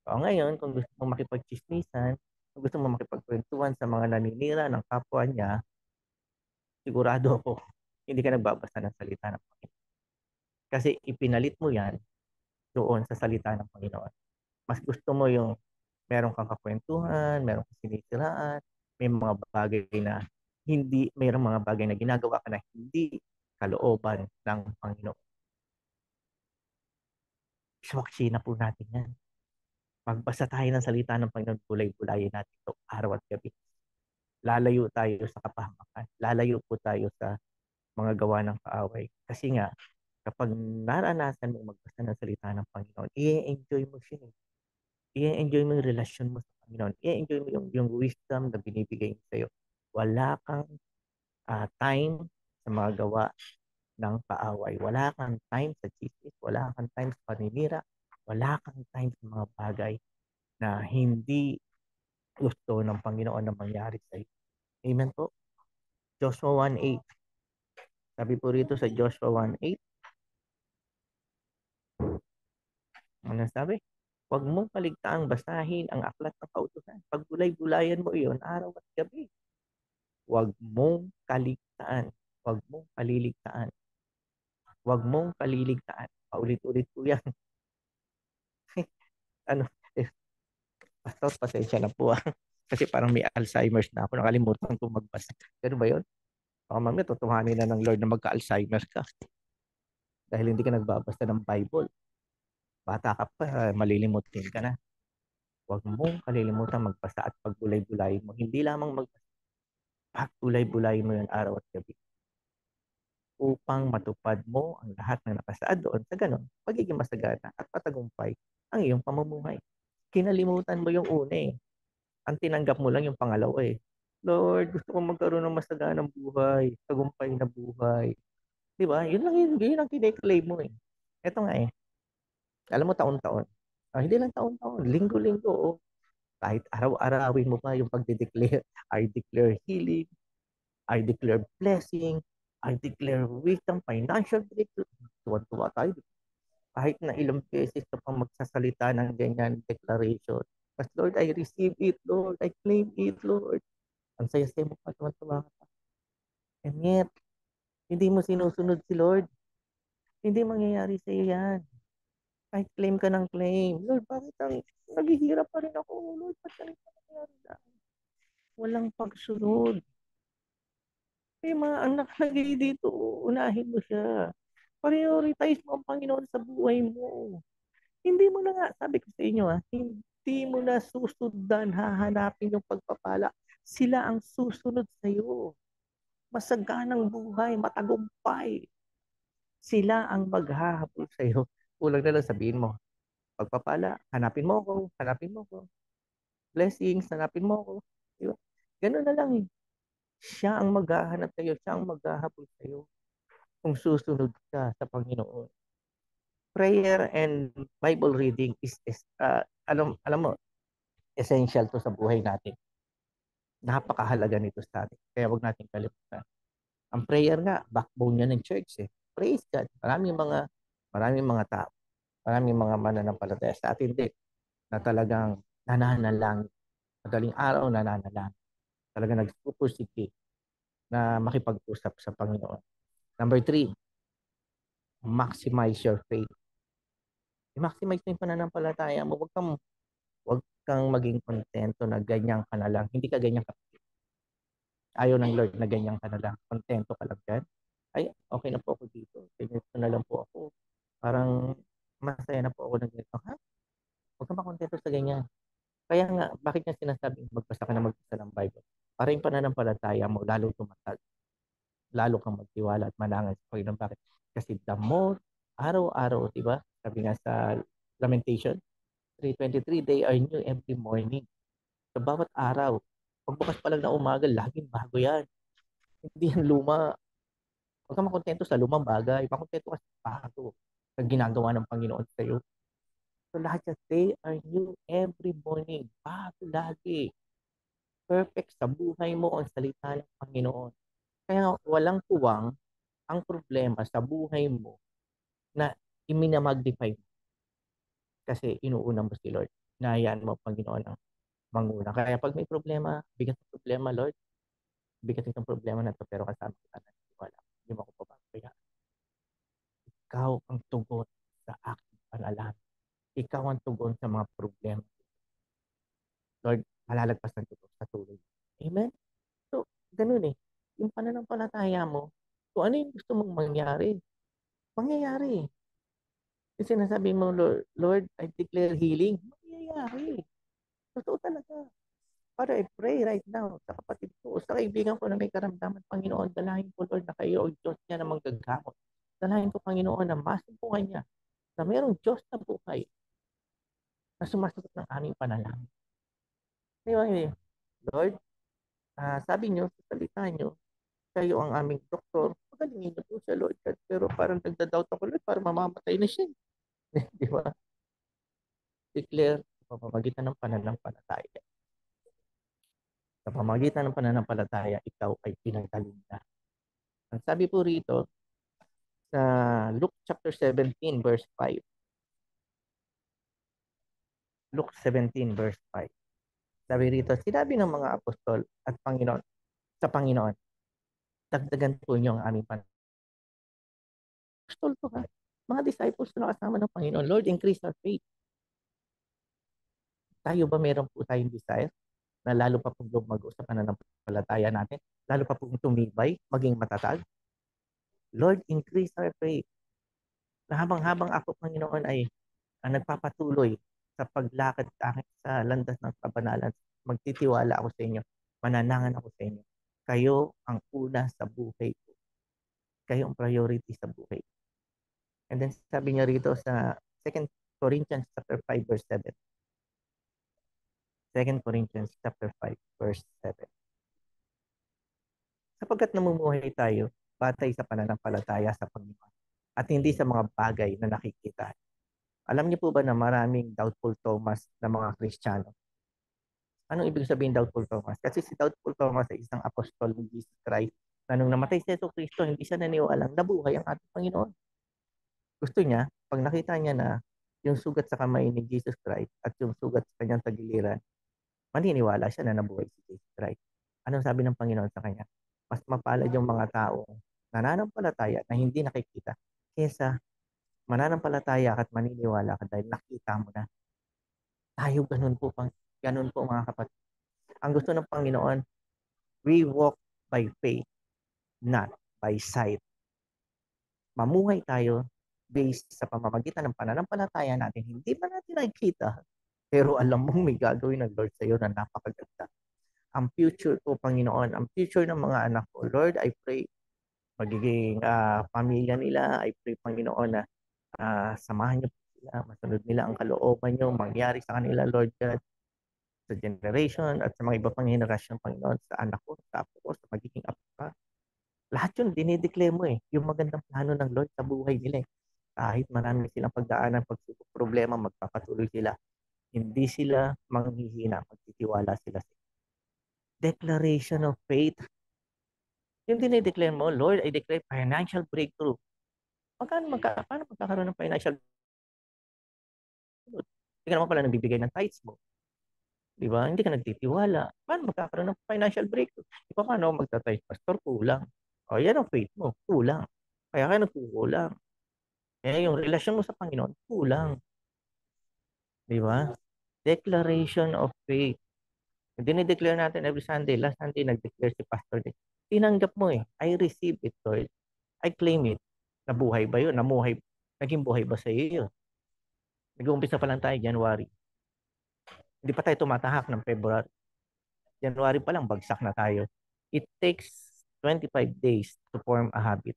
O ngayon, kung gusto mo makipagchismisan, kung gusto mo makipagkwentuhan sa mga naninira ng kapwa niya, sigurado ako, hindi ka nagbabasa ng salita ng Panginoon. Kasi ipinalit mo yan doon sa salita ng Panginoon. Mas gusto mo yung meron kang kakwentuhan, meron kang sinisiraan, may mga bagay na mayroong mga bagay na ginagawa ka na hindi kalooban ng Panginoon. Iswaksi na po natin yan. Magbasa tayo ng salita ng Panginoon, bulay-bulayin natin ito araw at gabi. Lalayo tayo sa kapahamakan. Lalayo po tayo sa mga gawa ng kaaway. Kasi nga, Kapag naranasan mo magbasa ng salita ng Panginoon, i-enjoy mo siya. I-enjoy mo yung relasyon mo sa Panginoon. I-enjoy mo yung wisdom na binibigay niya sa'yo. Wala kang time sa mga gawa ng kaaway. Wala kang time sa chismis. Wala kang time sa paninira. Wala kang time sa mga bagay na hindi gusto ng Panginoon na mangyari sa iyo. Amen po. Joshua 1:8. Sabi po rito sa Joshua 1:8, ano sabi? Huwag mong kaligtaang basahin ang aklat ng kautusan. Pagbulay-bulayan mo iyon araw at gabi. Huwag mong kaligtaan. Huwag mong kaliligtaan. Huwag mong kaliligtaan. Paulit-ulit po yan. Ano, eh, pastor, pasensya na po. Kasi parang may Alzheimer's na ako. Nakalimutan kong magbasa. Ganun ba yun? Baka mamaya tutuhanin na ng Lord na magka-Alzheimer's ka dahil hindi ka nagbabasa ng Bible. Bata ka pa, malilimutin ka na. Huwag mong kalilimutan magbasa at pagbulay-bulay mo. Hindi lamang magbasa, pagbulay-bulay mo yun araw at gabi upang matupad mo ang lahat ng nakasaad doon. Sa ganon, pagiging masagana at patagumpay ang iyong pamumuhay. Kinalimutan mo yung una eh. Ang tinanggap mo lang yung pangalawa eh. Lord, gusto ko magkaroon ng masaganang buhay, tagumpay na buhay. Di ba? Yun ang kine-claim mo eh. Ito nga eh. Alam mo, taon-taon. Hindi lang taon-taon. Linggo-linggo. Oh. Kahit araw-arawin mo pa yung pagde-declare. I declare healing. I declare blessing. I declare wisdom, financial breakthrough. Tuwan-tuwa tayo. Kahit na ilang beses ka pang magsasalita ng ganyan declaration. But Lord, I receive it, Lord. I claim it, Lord. Ang saya-saya mo pa, tuwan-tuwa ka pa. And yet, hindi mo sinusunod si Lord. Hindi mangyayari sa iyo yan. Kahit claim ka ng claim. Lord, bakit naghihirap pa rin ako? Lord, ba't ganito nangyayari sa akin? Walang pagsunod. Kaya mga ang nakalagay dito, unahin mo siya. Prioritize mo ang Panginoon sa buhay mo. Hindi mo na nga, sabi ko sa inyo hindi mo na susundan, hahanapin yung pagpapala. Sila ang susunod sa iyo. Masaganang buhay, matagumpay. Sila ang maghahabol sa iyo. Kulang na lang sabihin mo, pagpapala, hanapin mo ako, hanapin mo ako. Blessings, hanapin mo ako. Di ba? Ganun na lang eh. Siya ang maghahanap sa iyo, siya ang maghahabol sa iyo kung susunod ka sa Panginoon. Prayer and Bible reading is alam mo, essential to sa buhay natin. Napakahalaga nito sa atin. Kaya wag natin kalimutan. Ang prayer nga, backbone niya ng church eh. Praise God. Maraming mga tao, maraming mga mananampalataya sa atin din na talagang nananalang. Madaling araw nananalang. Talagang nagpupursige na makipag-usap sa Panginoon. Number 3, maximize your faith. I-maximize mo yung pananampalataya mo. Huwag kang maging kontento na ganyan ka na lang. Hindi ka ganyan ka. Ayaw ng Lord na ganyan ka na lang. Kontento ka lang dyan. Ay, okay na po ako dito. Ganito na lang po ako. Parang masaya na po ako ng ganito. Ha? Huwag kang makontento sa ganyan. Kaya nga, bakit niya sinasabing magbasa ka na magbasa ng Bible? Para yung pananampalataya mo lalo tumatag. Lalo kang magtiwala at manangan sa Panginoon. Bakit? Kasi the more, araw-araw, di ba? Sabi nga sa Lamentation 3:23, they are new every morning. Sa bawat araw, pagbukas pa lang na umaga, laging bago yan. Hindi yan luma. Huwag kang makontento sa lumang bagay. Makontento ka sa bago sa ginagawa ng Panginoon sa iyo. So lahat yan, they are new every morning. Bago lagi. Perfect sa buhay mo ang salita ng Panginoon. Kaya walang puwang ang problema sa buhay mo na iminamagnify mo kasi inuuna mo si Lord. Inayaan mo ang Panginoon ang manguna. Kaya pag may problema, bigat ng problema, Lord, bigat itong problema na ito, pero kasama kita na wala. Hindi mo ako papabayaan. Ikaw ang tugon sa aking panalangin. Ikaw ang tugon sa mga problema. Lord, malalagpas ng tugon sa tuloy. Amen? So, ganun eh. Yung pananampalataya mo, kung ano yung gusto mong mangyari, mangyayari. Yung sinasabi mo, Lord, I declare healing, mangyayari. Totoo talaga. Para I pray right now sa kapatid ko, sa kaibigan ko na may karamdaman, Panginoon, dalahin ko, Lord, na kayo o Diyos niya na manggagamot. Dalahin ko, Panginoon, na masubukan niya na mayroong Diyos na buhay na sumasagot ng aming panalangin. Di ba, Lord, sabi niyo sa salita niyo, kayo ang aming doktor. Pagalingin niyo po siya, Lord God. Pero parang nagda-doubt ako, Lord, parang mamamatay na siya. Di ba? Declare sa pamamagitan ng pananampalataya. Sa pamamagitan ng pananampalataya, ikaw ay pinagaling na. Ang sabi po rito sa Luke chapter 17 verse 5. Luke 17 verse 5. Sabi rito, sinabi ng mga apostol at Panginoon sa Panginoon, dagdagan po niyo ang aming apostol to ha. Mga disciples na kasama ng Panginoon, Lord, increase our faith. Tayo ba meron po tayong desire na lalo pa pong lumago sa pananampalataya natin, lalo pa pong tumibay, maging matatag? Lord, increase our faith. Na habang-habang ako, Panginoon, ay nagpapatuloy sa paglakad sa akin sa landas ng kabanalan, magtitiwala ako sa inyo, mananangan ako sa inyo. Kayo ang una sa buhay ko. Kayo ang priority sa buhay. And then sabi niya rito sa 2 Corinthians chapter 5 verse 7. 2 Corinthians chapter 5 verse 7. Sapagkat namumuhay tayo batay sa pananampalataya sa Panginoon at hindi sa mga bagay na nakikita. Alam niyo po ba na maraming doubtful Thomas na mga Kristiyano? Anong ibig sabihin doubtful Thomas? Kasi si doubtful Thomas ay isang apostol ni Jesus Christ na nung namatay si Yesu Cristo, hindi siya naniwalang nabuhay ang ating Panginoon. Gusto niya, pag nakita niya na yung sugat sa kamay ni Jesus Christ at yung sugat sa kanyang tagiliran, maniniwala siya na nabuhay si Jesus Christ. Anong sabi ng Panginoon sa kanya? Mas mapalad yung mga tao nananampalataya na hindi nakikita kesa mananampalataya at maniniwala ka dahil nakita mo na. Tayo ganun po mga kapatid. Ang gusto ng Panginoon, we walk by faith, not by sight. Mamuhay tayo based sa pamamagitan ng pananampalataya natin. Hindi ba natin nakikita? Pero alam mong may gagawin ng Lord sa iyo na napakaganda. Ang future ko, Panginoon, ang future ng mga anak ko, Lord, I pray, magiging pamilya nila, I pray, Panginoon, na samahan niyo sila, masunod nila ang kalooban niyo, mangyari sa kanila, Lord God, sa generation at sa mga iba pang henerasyon, Panginoon, sa anak ko, sa apo ko, sa magiging apo ka. Lahat yun, dinideclare mo yung magandang plano ng Lord sa buhay nila eh. Kahit marami silang pagdaanan, pagsubok, problema, magpapatuloy sila. Hindi sila manghihina, magtitiwala sila sa declaration of faith. Yung dinideclare mo, Lord, I declare financial breakthrough. Paano magkakaroon ng financial breakthrough? Hindi ka naman pala nagbibigay ng tithes mo. Di ba? Hindi ka nagtitiwala. Paano magkakaroon ng financial breakthrough? Di ba paano magtatithe, pastor? Kulang. O yan ang faith mo. Kulang. Kaya ka nagkukulang. Kaya yung relasyon mo sa Panginoon, kulang. Di ba? Declaration of faith. Dinideclare natin every Sunday. Last Sunday, nag-declare si Pastor. Tinanggap mo eh. I receive it, Lord. I claim it. Nabuhay ba yun? Naging buhay ba sa iyo yun? Nag-uumpisa pa lang tayo, January. Hindi pa tayo tumatahak ng February. January pa lang, bagsak na tayo. It takes 25 days to form a habit.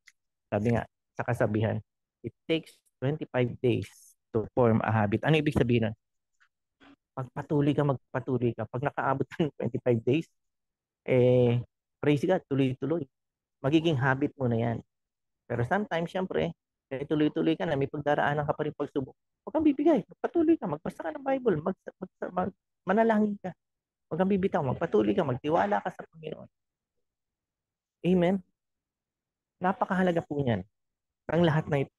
Sabi nga, sa kasabihan, it takes 25 days to form a habit. Ano ibig sabihin nun? Magpatuloy ka. Pag nakaabot ng 25 days, praise God, tuloy-tuloy. Magiging habit mo na yan. Pero sometimes, syempre, tuloy-tuloy ka na, may pagdaraanan ka pa rin pagsubok. Huwag kang bibigay. Magpatuloy ka. Magbasa ka ng Bible. Manalangin ka. Huwag kang bibitaw. Magpatuloy ka. Magtiwala ka sa Panginoon. Amen? Napakahalaga po niyan. Ang lahat na ito,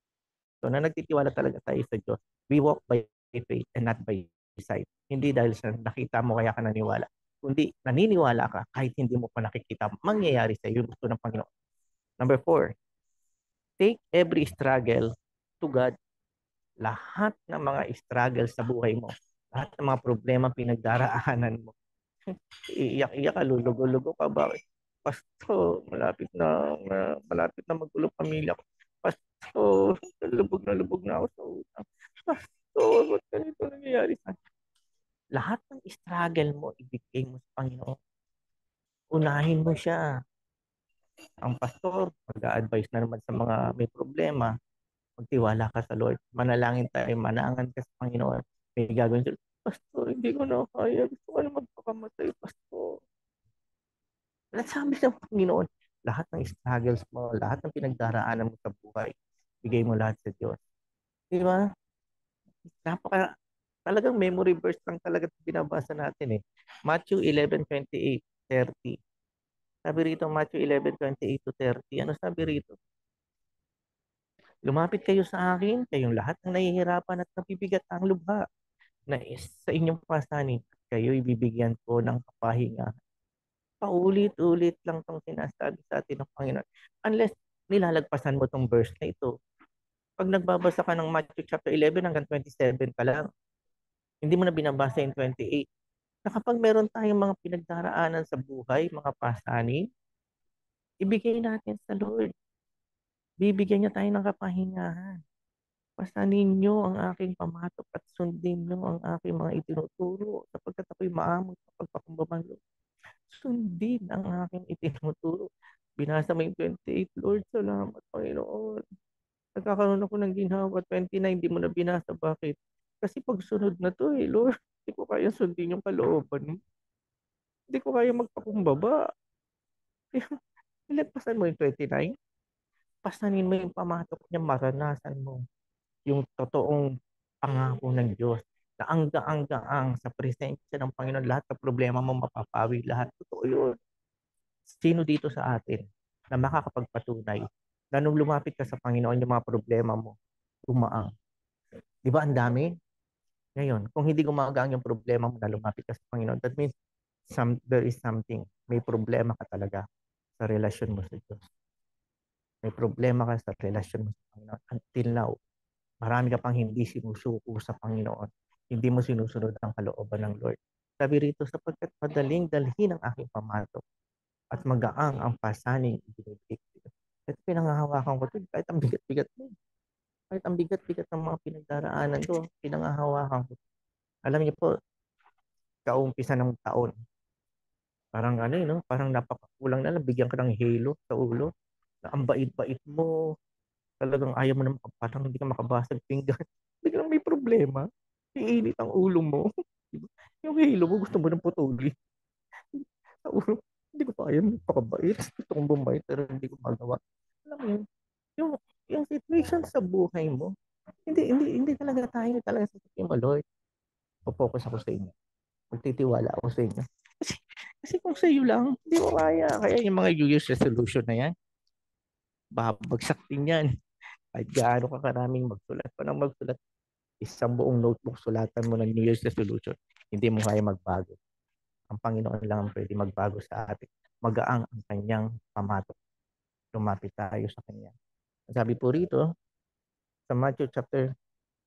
na nagtitiwala talaga tayo sa Diyos. We walk by faith and not by sight. Hindi dahil sa nakita mo kaya ka naniwala. Kundi naniniwala ka kahit hindi mo pa nakikita. Mangyayari sa iyo gusto ng Panginoon. Number 4, take every struggle to God. Lahat ng mga struggle sa buhay mo, lahat ng mga problema pinagdaraanan mo, iiyak-iyak ka, lulugo-lugo ka, bakit? Pasto, malapit na magulo pamilya ko. Pasto, lubog na ako sa utang. Pasto, ba't ganito nangyayari sa akin? Lahat ng struggle mo, ibigay mo sa Panginoon. Unahin mo siya. Ang pastor, mag-a-advise na naman sa mga may problema, magtiwala ka sa Lord. Manalangin tayo, manangan ka sa Panginoon. May gagawin sila, Pastor, hindi ko na kaya. Gusto ko na magpakamatay, Pastor. At sabi ng Panginoon, lahat ng struggles mo, lahat ng pinagdaraanan mo sa buhay, bigay mo lahat sa Diyos. Di ba? Napaka, talagang memory verse lang talaga binabasa natin eh. Matthew 11:28, 30. Sabi rito, Matthew 11:28 to 30. Ano sabi rito? Lumapit kayo sa akin, kayong lahat ng nahihirapan at nabibigat ang lubha, na sa inyong pasanin, kayo ibibigyan ko ng kapahinga. Paulit-ulit lang itong sinasabi sa atin ng Panginoon. Unless nilalagpasan mo itong verse na ito. Pag nagbabasa ka ng Matthew chapter 11 hanggang 27 ka lang, hindi mo na binabasa yung 28. Na kapag meron tayong mga pinagdaraanan sa buhay, mga pasanin, ibigay natin sa Lord. Bibigyan niya tayo ng kapahingahan. Pasanin niyo ang aking pamatok at sundin niyo ang aking mga itinuturo sapagkat ako'y maamot sa pagpakumbabang Lord. Sundin ang aking itinuturo. Binasa mo yung 28, Lord, salamat Panginoon. Nagkakaroon ako ng ginhawa. 29, hindi mo na binasa. Bakit? Kasi pagsunod na to eh, Lord. Hindi ko kaya sundin yung kalooban mo. Hindi ko kaya magpakumbaba. Nilagpasan mo yung 29. Pasanin mo yung pamatok niya, maranasan mo yung totoong pangako ng Diyos na ang gaang-gaang sa presensya ng Panginoon, lahat ng problema mo mapapawi, lahat. Totoo yun. Sino dito sa atin na makakapagpatunay na nung lumapit ka sa Panginoon, yung mga problema mo, gumaang. Di ba ang dami? Ngayon, kung hindi gumagaan yung problema mo na lumapit ka sa Panginoon, that means there is something. May problema ka talaga sa relasyon mo sa Diyos. May problema ka sa relasyon mo sa Panginoon. Until now, marami ka pang hindi sinusuko sa Panginoon. Hindi mo sinusunod ang kalooban ng Lord. Sabi rito, sapagkat madaling dalhin ang aking pamatok at magaang ang pasaning ibinibig. Ito pinanghahawakan ko ito. Kahit ang bigat-bigat mo. Kahit ang bigat-bigat ng mga pinagdaraanan ko, pinanghahawakan ko. Alam niyo po, kaumpisa ng taon, parang ano no? Parang napakakulang na lang, bigyan ka ng halo sa ulo. Na ang bait-bait mo, talagang ayaw mo na parang hindi ka makabasag pinggan. Biglang may problema. Iinit ang ulo mo. Diba? Yung halo mo, gusto mo ng putuli. Sa ulo, hindi ko pa kaya magpakabait. Gusto kong bumait, pero hindi ko magawa. Alam mo yun, yung, yung situation sa buhay mo, hindi talaga tayo talaga sa mo, Lord. Focus ako sa inyo. Magtitiwala ako sa inyo. Kasi, kasi kung sa iyo lang, hindi mo kaya. Kaya yung mga New Year's resolution na yan, babagsak din yan. Kahit gaano ka karaming magsulat pa ng magsulat, isang buong notebook sulatan mo ng New Year's resolution, hindi mo kaya magbago. Ang Panginoon lang ang pwede magbago sa atin. Magaang ang kanyang pamatok. Lumapit tayo sa kanya. Sabi po rito, sa Matthew chapter,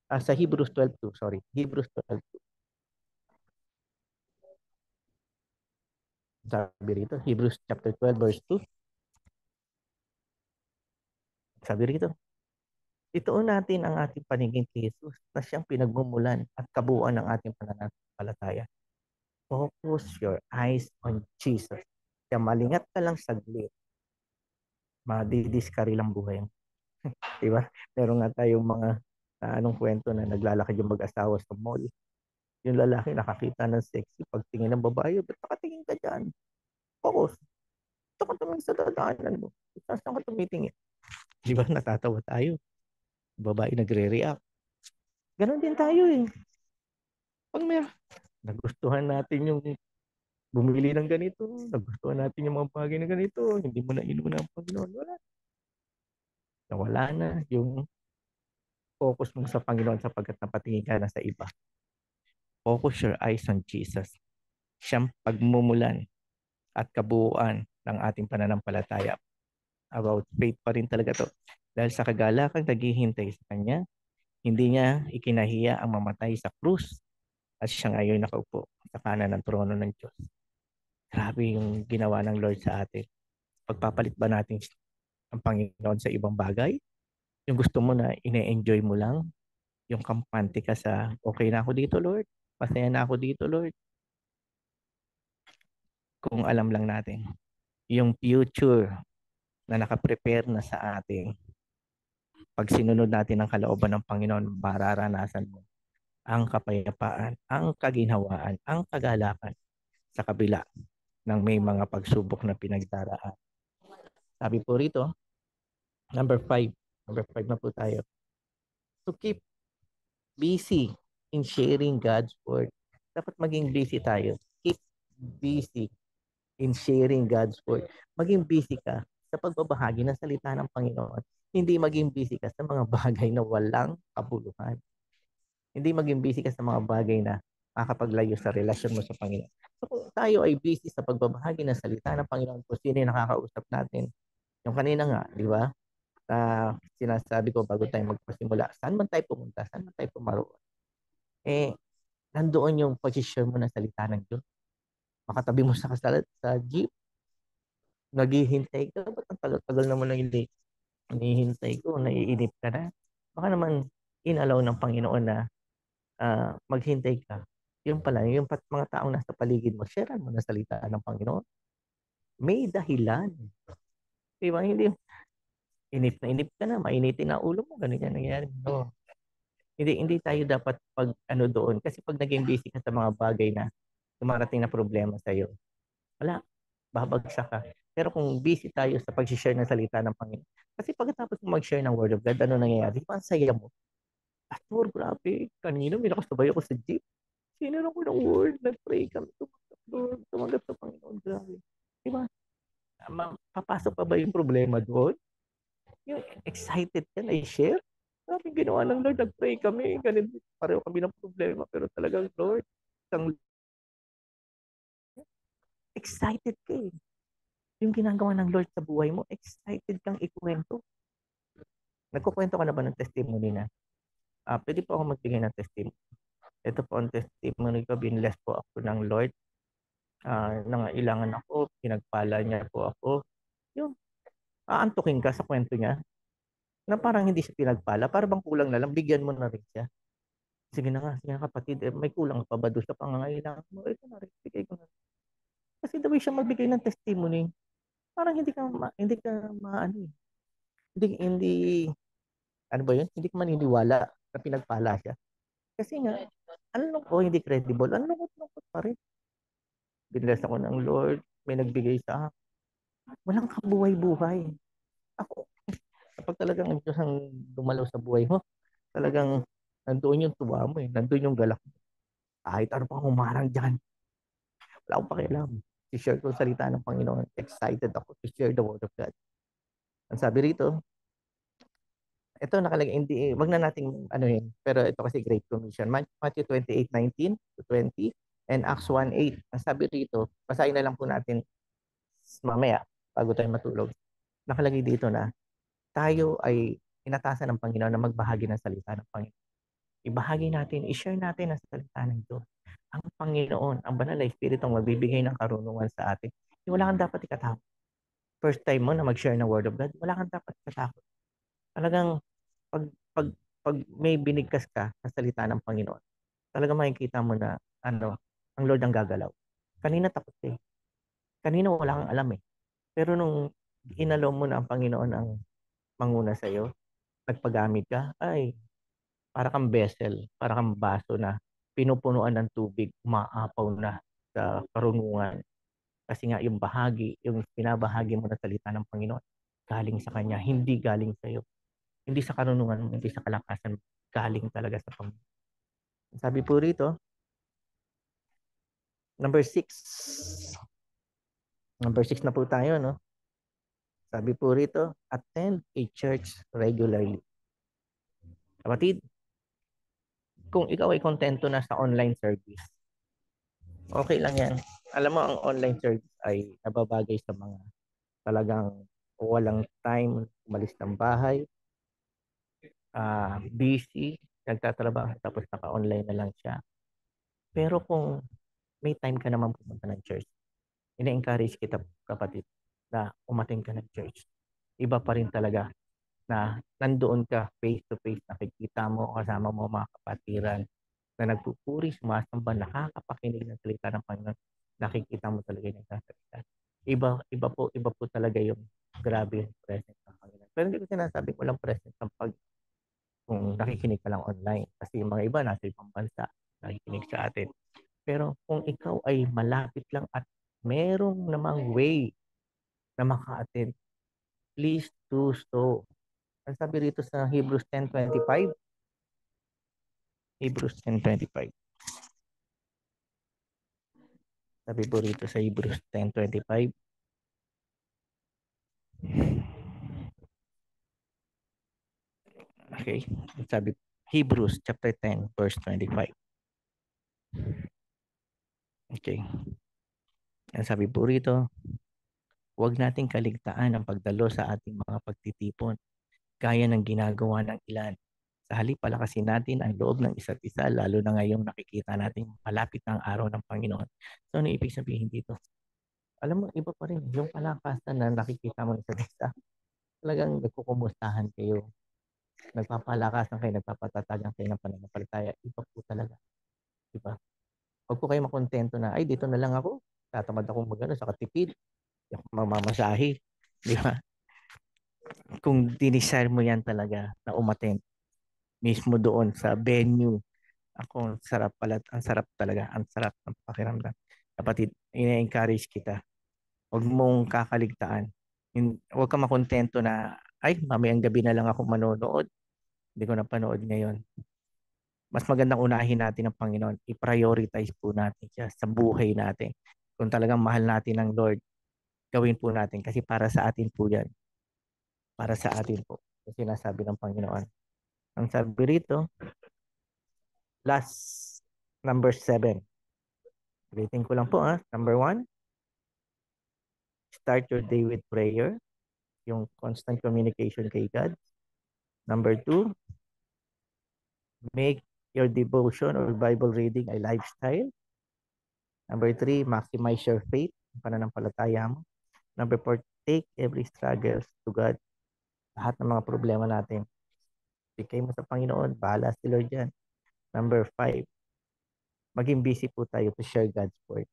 sa Hebrews 12:2, sorry, Hebrews 12:2. Sabi rito, Hebrews chapter 12 verse 2. Sabi rito, ituon natin ang ating paningin kay Jesus na siyang pinagmumulan at kabuuan ng ating pananampalataya. Focus your eyes on Jesus. Kaya malingat ka lang saglit, madidiskari lang buhay mo. Diba? Meron nga tayong mga anong kwento na naglalakad yung mag-asawa sa mall. Yung lalaki nakakita ng sexy, pagtingin ng babae, ba't nakatingin ka dyan? Focus. Ito ka tumingin sa dadaanan mo. Saan ka tumitingin? Di ba? Natatawa tayo. Babae nagre-react. Ganon din tayo eh. Pag may nagustuhan natin yung bumili ng ganito, nagustuhan natin yung mga bagay na ganito, hindi mo na inuna ang Panginoon, wala. Nawala na yung focus mo sa Panginoon sapagkat napatingin ka na sa iba. Focus your eyes on Jesus. Siyang pagmumulan at kabuuan ng ating pananampalataya. About faith pa rin talaga to. Dahil sa kagalakang naghihintay sa Kanya, hindi niya ikinahiya ang mamatay sa krus at siya ngayon nakaupo sa kanan ng trono ng Diyos. Grabe yung ginawa ng Lord sa atin. Pagpapalit ba natin ang Panginoon sa ibang bagay? Yung gusto mo na ine-enjoy mo lang? Yung kampante ka sa, okay na ako dito, Lord. Masaya na ako dito, Lord. Kung alam lang natin. Yung future. na nakaprepare na sa atin. Pag sinunod natin ang kalooban ng Panginoon, mararanasan mo ang kapayapaan, ang kaginhawaan, ang kagalakan sa kabila ng may mga pagsubok na pinagdaraan. Sabi po rito, number 5. Number 5 na po tayo. To keep busy in sharing God's word. Dapat maging busy tayo. Keep busy in sharing God's word. Maging busy ka sa pagbabahagi ng salita ng Panginoon. Hindi maging busy ka sa mga bagay na walang kabuluhan. Hindi maging busy ka sa mga bagay na makakapaglayo sa relasyon mo sa Panginoon. So kung tayo ay busy sa pagbabahagi ng salita ng Panginoon, kung sino yung nakakausap natin, yung kanina nga, di ba? Sinasabi ko bago tayo magpasimula, saan man tayo pumunta, saan man tayo pumaroon, eh, nandoon yung position mo ng salita ng Diyos. Makatabi mo sa jeep, naghihintay ka, ba't ang tagal-tagal naman na hindi hinihintay ko, naiinip ka na. Baka naman inalaw ng Panginoon na maghintay ka. Yun pala, yung mga taong nasa paligid mo, sharean mo na salita ng Panginoon. May dahilan. Diba? Hindi, inip ka na, mainitin na ulo mo, ganun yan nangyayari. No. Hindi tayo dapat pag ano doon. Kasi pag naging busy ka sa mga bagay na dumarating na problema sa iyo, wala, babagsak ka. Pero kung busy tayo sa pag-share ng salita ng Panginoon, kasi pagkatapos mo mag-share ng Word of God, ano nangyayari? Ang saya mo. Pastor, grabe. Kanina may nakasabay ako sa jeep. Sinira ko ng Word, nag-pray kami. Tumanggap sa Panginoon. Grabe. Diba? Papasok pa ba yung problema doon? Yung excited ka na i-share? Grabe ginawa ng Lord. Nag-pray kami. Ganun, pareho kami ng problema. Pero talagang Lord, isang excited ka eh. Yung ginagawa ng Lord sa buhay mo, excited kang ikwento. Nagkukwento ka na ba ng testimony na? Pwede po ako magbigay ng testimony. Ito po ang testimony ko. Binless po ako ng Lord. Nangailangan ako. Pinagpala niya po ako. Yung aantukin ka sa kwento niya na parang hindi siya pinagpala. Para bang kulang na lang. Bigyan mo na rin siya. Sige na kapatid. May kulang pa ba doon sa pangangailangan mo? Ito na rin. Bigay ko na rin. Kasi the way siya magbigay ng testimony, parang hindi ka maano eh. Hindi, ano ba yun? Hindi ka maniniwala na pinagpala siya. Kasi nga, hindi credible. Lungkot pa rin. Binless ako ng Lord, may nagbigay sa akin. Walang kabuhay-buhay. Ako, kapag talagang ang Diyos ang dumalaw sa buhay mo, talagang nandoon yung tuwa mo eh. Nandoon yung galak mo. Kahit ano pa humarang dyan, wala akong pakialam. I-share ko ang salita ng Panginoon. Excited ako to share the word of God. Ang sabi rito, ito nakalagay, hindi, wag na nating ano yun, pero ito kasi Great Commission. Matthew 28:19 to 20 and Acts 1:8. Ang sabi rito, basahin na lang po natin mamaya bago tayo matulog. Nakalagay dito na tayo ay inatasan ng Panginoon na magbahagi ng salita ng Panginoon. Ibahagi natin, i-share natin ang salita ng Diyos. Ang Panginoon, ang banal na Espiritu ang magbibigay ng karunungan sa atin. Wala kang dapat ikatakot. First time mo na mag-share ng Word of God, wala kang dapat ikatakot. Talagang pag, pag, pag may binigkas ka sa salita ng Panginoon, talagang makikita mo na ang Lord ang gagalaw. Kanina takot eh. Kanina wala kang alam eh. Pero nung inalaw mo na ang Panginoon ang manguna sa iyo, nagpagamit ka, ay, para kang vessel, para kang baso na pinupunuan ng tubig, umaapaw na sa karunungan. Kasi nga yung pinabahagi mo na salita ng Panginoon, galing sa Kanya, hindi galing sa iyo. Hindi sa karunungan mo, hindi sa kalakasan mo, galing talaga sa Panginoon. Sabi po rito, number 6. Number 6 na po tayo, no? Sabi po rito, attend a church regularly. Kapatid, kung ikaw ay kontento na sa online service, okay lang yan. Alam mo, ang online service ay nababagay sa mga talagang walang time, umalis ng bahay, busy, nagtatrabaho, tapos naka-online na lang siya. Pero kung may time ka naman pumunta ng church, ina-encourage kita, kapatid, na umating ka ng church. Iba pa rin talaga na nandoon ka face to face, nakikita mo, kasama mo mga kapatiran na nagpupuri, sumasamba, nakakapakinig ng salita ng Panginoon, nakikita mo talaga yung nagsasalita. Iba po talaga yung grabe yung presence ng Panginoon. Pero hindi ko sinasabi walang presence ng pag kung nakikinig ka lang online. Kasi yung mga iba nasa ibang bansa, nakikinig sa atin. Pero kung ikaw ay malapit lang at merong namang way na maka-attend, please do so. Ang sabi rito sa Hebrews 10:25, Hebrews 10:25. Sabi po rito sa Hebrews 10:25. Okay. Sabi Hebrews chapter 10 verse 25. Okay. Ang sabi po rito, huwag nating kaligtaan ang pagdalo sa ating mga pagtitipon gaya ng ginagawa ng ilan. Sa halip, palakasin natin ang loob ng isa't isa, lalo na ngayong nakikita natin malapit ang araw ng Panginoon. So, ano ibig sabihin dito? Alam mo, iba pa rin. Yung palakasan na nakikita mo isa't isa, talagang nagkukumustahan kayo. Nagpapalakasan kayo, nagpapatatagan kayo ng pananampalataya. Iba po talaga. Diba? Huwag po kayo makontento na, ay, dito na lang ako. Tatamad akong magano sa katipid. Di ako mamamasahe. Di ba? Kung dinisire mo yan talaga na umattend mismo doon sa venue, ako, sarap pala, ang sarap talaga, ang sarap ng pakiramdam. Kapatid, ina-encourage kita. Huwag mong kakaligtaan. Huwag ka makontento na, ay, mamayang gabi na lang ako manonood. Hindi ko napanood ngayon. Mas magandang unahin natin ang Panginoon. I-prioritize po natin siya sa buhay natin. Kung talagang mahal natin ang Lord, gawin po natin. Kasi para sa atin po yan. Para sa atin po. Yung sinasabi ng Panginoon. Ang sabi rito, last, number 7. Rating ko lang po Number 1, start your day with prayer. Yung constant communication kay God. Number 2, make your devotion or Bible reading a lifestyle. Number 3, maximize your faith, pananampalataya mo. Number 4, take every struggle to God. Lahat ng mga problema natin, bigay mo sa Panginoon, bahala si Lord yan. Number 5, maging busy po tayo to share God's word.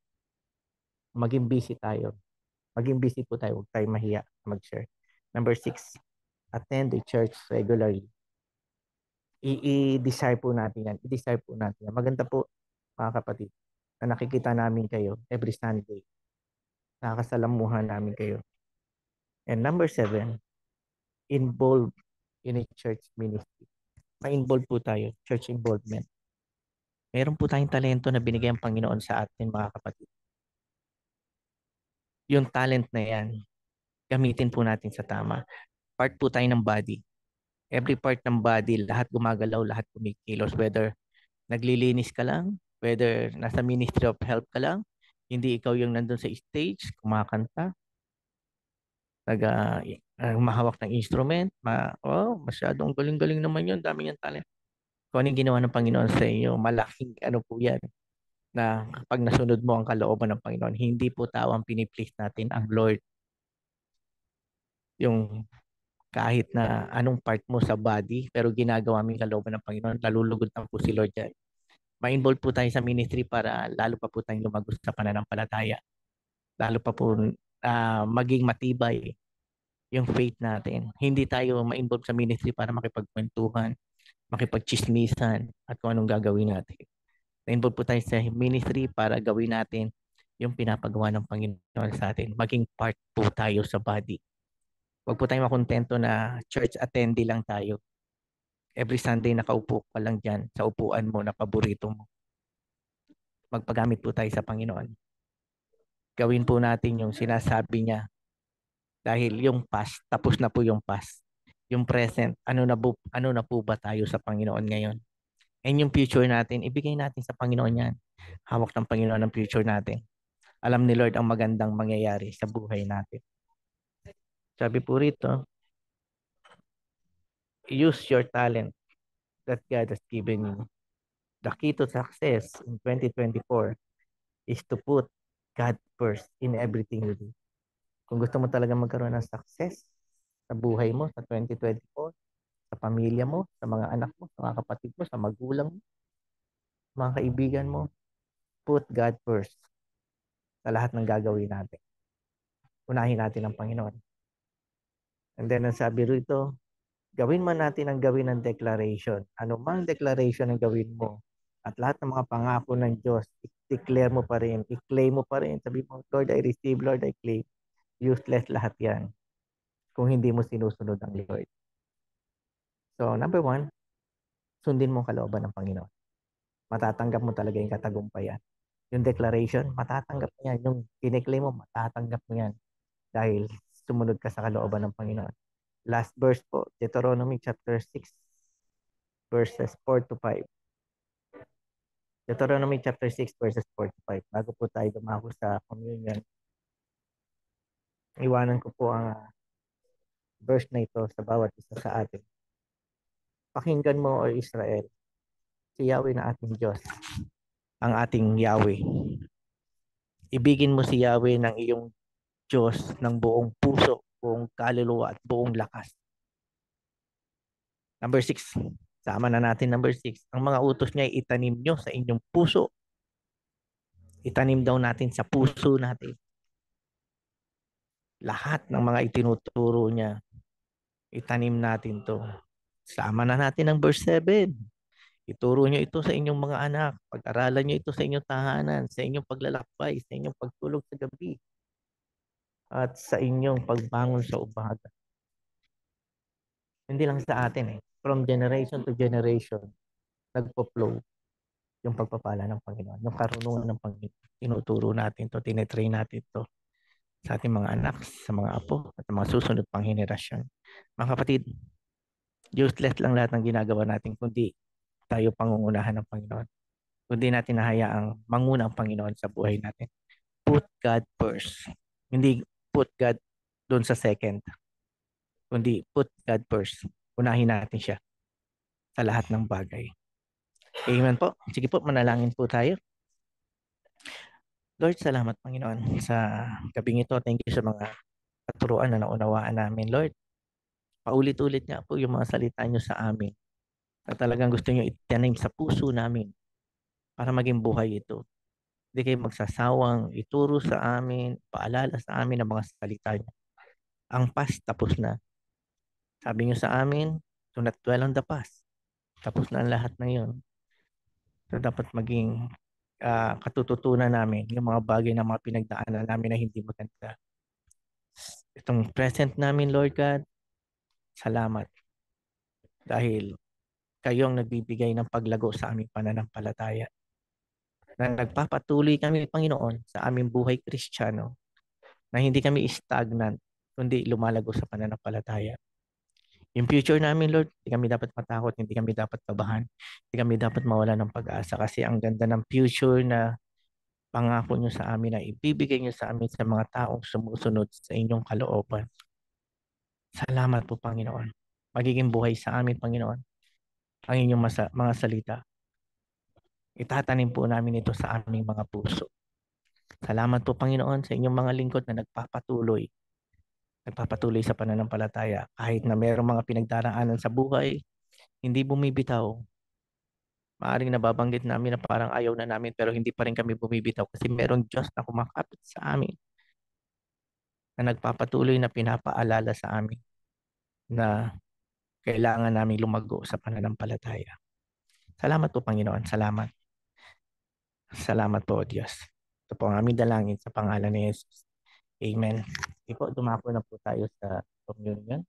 Maging busy tayo. Maging busy po tayo, huwag tayo mahiya mag-share. Number 6, attend the church regularly. I-desire po natin yan. I-desire po natin yan. Maganda po, mga kapatid, na nakikita namin kayo every Sunday. Nakakasalamuhan namin kayo. And number 7, involved in a church ministry. Ma-involve po tayo, church involvement. Meron po tayong talento na binigay ang Panginoon sa atin, mga kapatid. Yung talent na yan, gamitin po natin sa tama. Part po tayo ng body. Every part ng body, lahat gumagalaw, lahat kumikilos. Whether naglilinis ka lang, whether nasa Ministry of Health ka lang, hindi ikaw yung nandun sa stage, kumakanta, mahawak ng instrument, masyadong galing-galing naman yun, dami yung talent. Kung anong ginawa ng Panginoon sa iyo, malaking ano po yan, na kapag nasunod mo ang kalooban ng Panginoon, hindi po tao ang piniplease natin, ang Lord. Yung kahit na anong part mo sa body, pero ginagawa mo yung kalooban ng Panginoon, lalulugod na po si Lord yan. Ma-involve po tayo sa ministry para lalo pa po tayong lumagos sa pananampalataya. Lalo pa po maging matibay yung faith natin. Hindi tayo ma-involve sa ministry para makipagkwentuhan, makipagchismisan, at kung anong gagawin natin. Na-involve po tayo sa ministry para gawin natin yung pinapagawa ng Panginoon sa atin. Maging part po tayo sa body. Huwag po tayo makontento na church attendee lang tayo. Every Sunday nakaupo ka lang dyan sa upuan mo na paborito mo. Magpagamit po tayo sa Panginoon. Gawin po natin yung sinasabi niya. Dahil yung past, tapos na po yung past. Yung present, ano na po ba tayo sa Panginoon ngayon? And yung future natin, ibigay natin sa Panginoon yan. Hawak ng Panginoon ang future natin. Alam ni Lord ang magandang mangyayari sa buhay natin. Sabi po rito, use your talent that God has given you. The key to success in 2024 is to put God first in everything you do. Kung gusto mo talaga magkaroon ng success sa buhay mo sa 2024, sa pamilya mo, sa mga anak mo, sa mga kapatid mo, sa magulang mo, mga kaibigan mo, put God first sa lahat ng gagawin natin. unahin natin ang Panginoon. And then ang sabi rito, gawin man natin ang gawin ng declaration. Ano mang declaration ang gawin mo at lahat ng mga pangako ng Diyos, i-declare mo pa rin, i-claim mo pa rin. Sabi mo, Lord, I receive, Lord, I claim. Useless lahat yan kung hindi mo sinusunod ang Lord. So, number one, sundin mo ang kalooban ng Panginoon. Matatanggap mo talaga yung katagumpayan. Yung declaration, matatanggap mo yan. Yung kiniklaim mo, matatanggap mo yan. Dahil sumunod ka sa kalooban ng Panginoon. Last verse po, Deuteronomy chapter 6, verses 4 to 5. Deuteronomy chapter 6, verses 4 to 5. Bago po tayo dumako sa communion, iwanan ko po ang verse na ito sa bawat isa sa atin. Pakinggan mo, O Israel, si Yahweh na ating Diyos, ang ating Yahweh. Ibigin mo si Yahweh ng iyong Diyos ng buong puso, buong kaluluwa at buong lakas. Number 6. Sama na natin number 6. Ang mga utos niya ay itanim nyo sa inyong puso. Itanim daw natin sa puso natin. Lahat ng mga itinuturo niya, itanim natin to. Sama na natin ang verse 7. Ituro niyo ito sa inyong mga anak. Pag-aralan niyo ito sa inyong tahanan, sa inyong paglalakbay, sa inyong pagtulog sa gabi, at sa inyong pagbangon sa umaga. Hindi lang sa atin eh. From generation to generation, nagpo-flow yung pagpapala ng Panginoon, yung karunungan ng Panginoon. Tinuturo natin to, tinetrain natin to sa ating mga anak, sa mga apo, at mga susunod pang henerasyon. Mga kapatid, useless lang lahat ng ginagawa natin kundi tayo pangungunahan ng Panginoon. Kundi natin nahayaang manguna ang Panginoon sa buhay natin. Put God first. Hindi put God doon sa second. Kundi put God first. Unahin natin siya sa lahat ng bagay. Amen po. Sige po, manalangin po tayo. Lord, salamat Panginoon sa gabing ito. Thank you sa mga katuruan na naunawaan namin, Lord. Paulit-ulit nga po yung mga salita nyo sa amin na talagang gusto nyo itanim sa puso namin para maging buhay ito. Hindi kayo magsasawang ituro sa amin, paalala sa amin ang mga salita nyo. Ang past, tapos na. Sabi nyo sa amin, do not dwell on the past. Tapos na ang lahat na yun. So, dapat maging katututunan namin yung mga bagay na mga pinagdaanan namin na hindi maganda. Itong present namin, Lord God, salamat. Dahil kayo ang nagbibigay ng paglago sa aming pananampalataya. Na nagpapatuloy kami, Panginoon, sa aming buhay Kristiyano na hindi kami stagnant, kundi lumalago sa pananampalataya. Yung future namin, Lord, hindi kami dapat matakot, hindi kami dapat kabahan, hindi kami dapat mawala ng pag-asa kasi ang ganda ng future na pangako nyo sa amin na ibibigay nyo sa amin sa mga taong sumusunod sa inyong kalooban. Salamat po, Panginoon. Magiging buhay sa amin, Panginoon, ang inyong mga salita. Itatanim po namin ito sa aming mga puso. Salamat po, Panginoon, sa inyong mga lingkod na nagpapatuloy sa pananampalataya. Kahit na mayroong mga pinagdaraanan sa buhay, hindi bumibitaw. Maaring nababanggit namin na parang ayaw na namin pero hindi pa rin kami bumibitaw kasi merong Diyos na kumakapit sa amin na nagpapatuloy na pinapaalala sa amin na kailangan namin lumago sa pananampalataya. Salamat po, Panginoon. Salamat. Salamat po, Diyos. Ito po ang aming dalangin sa pangalan ni Jesus. Amen. Ito, dumako na po tayo sa communion.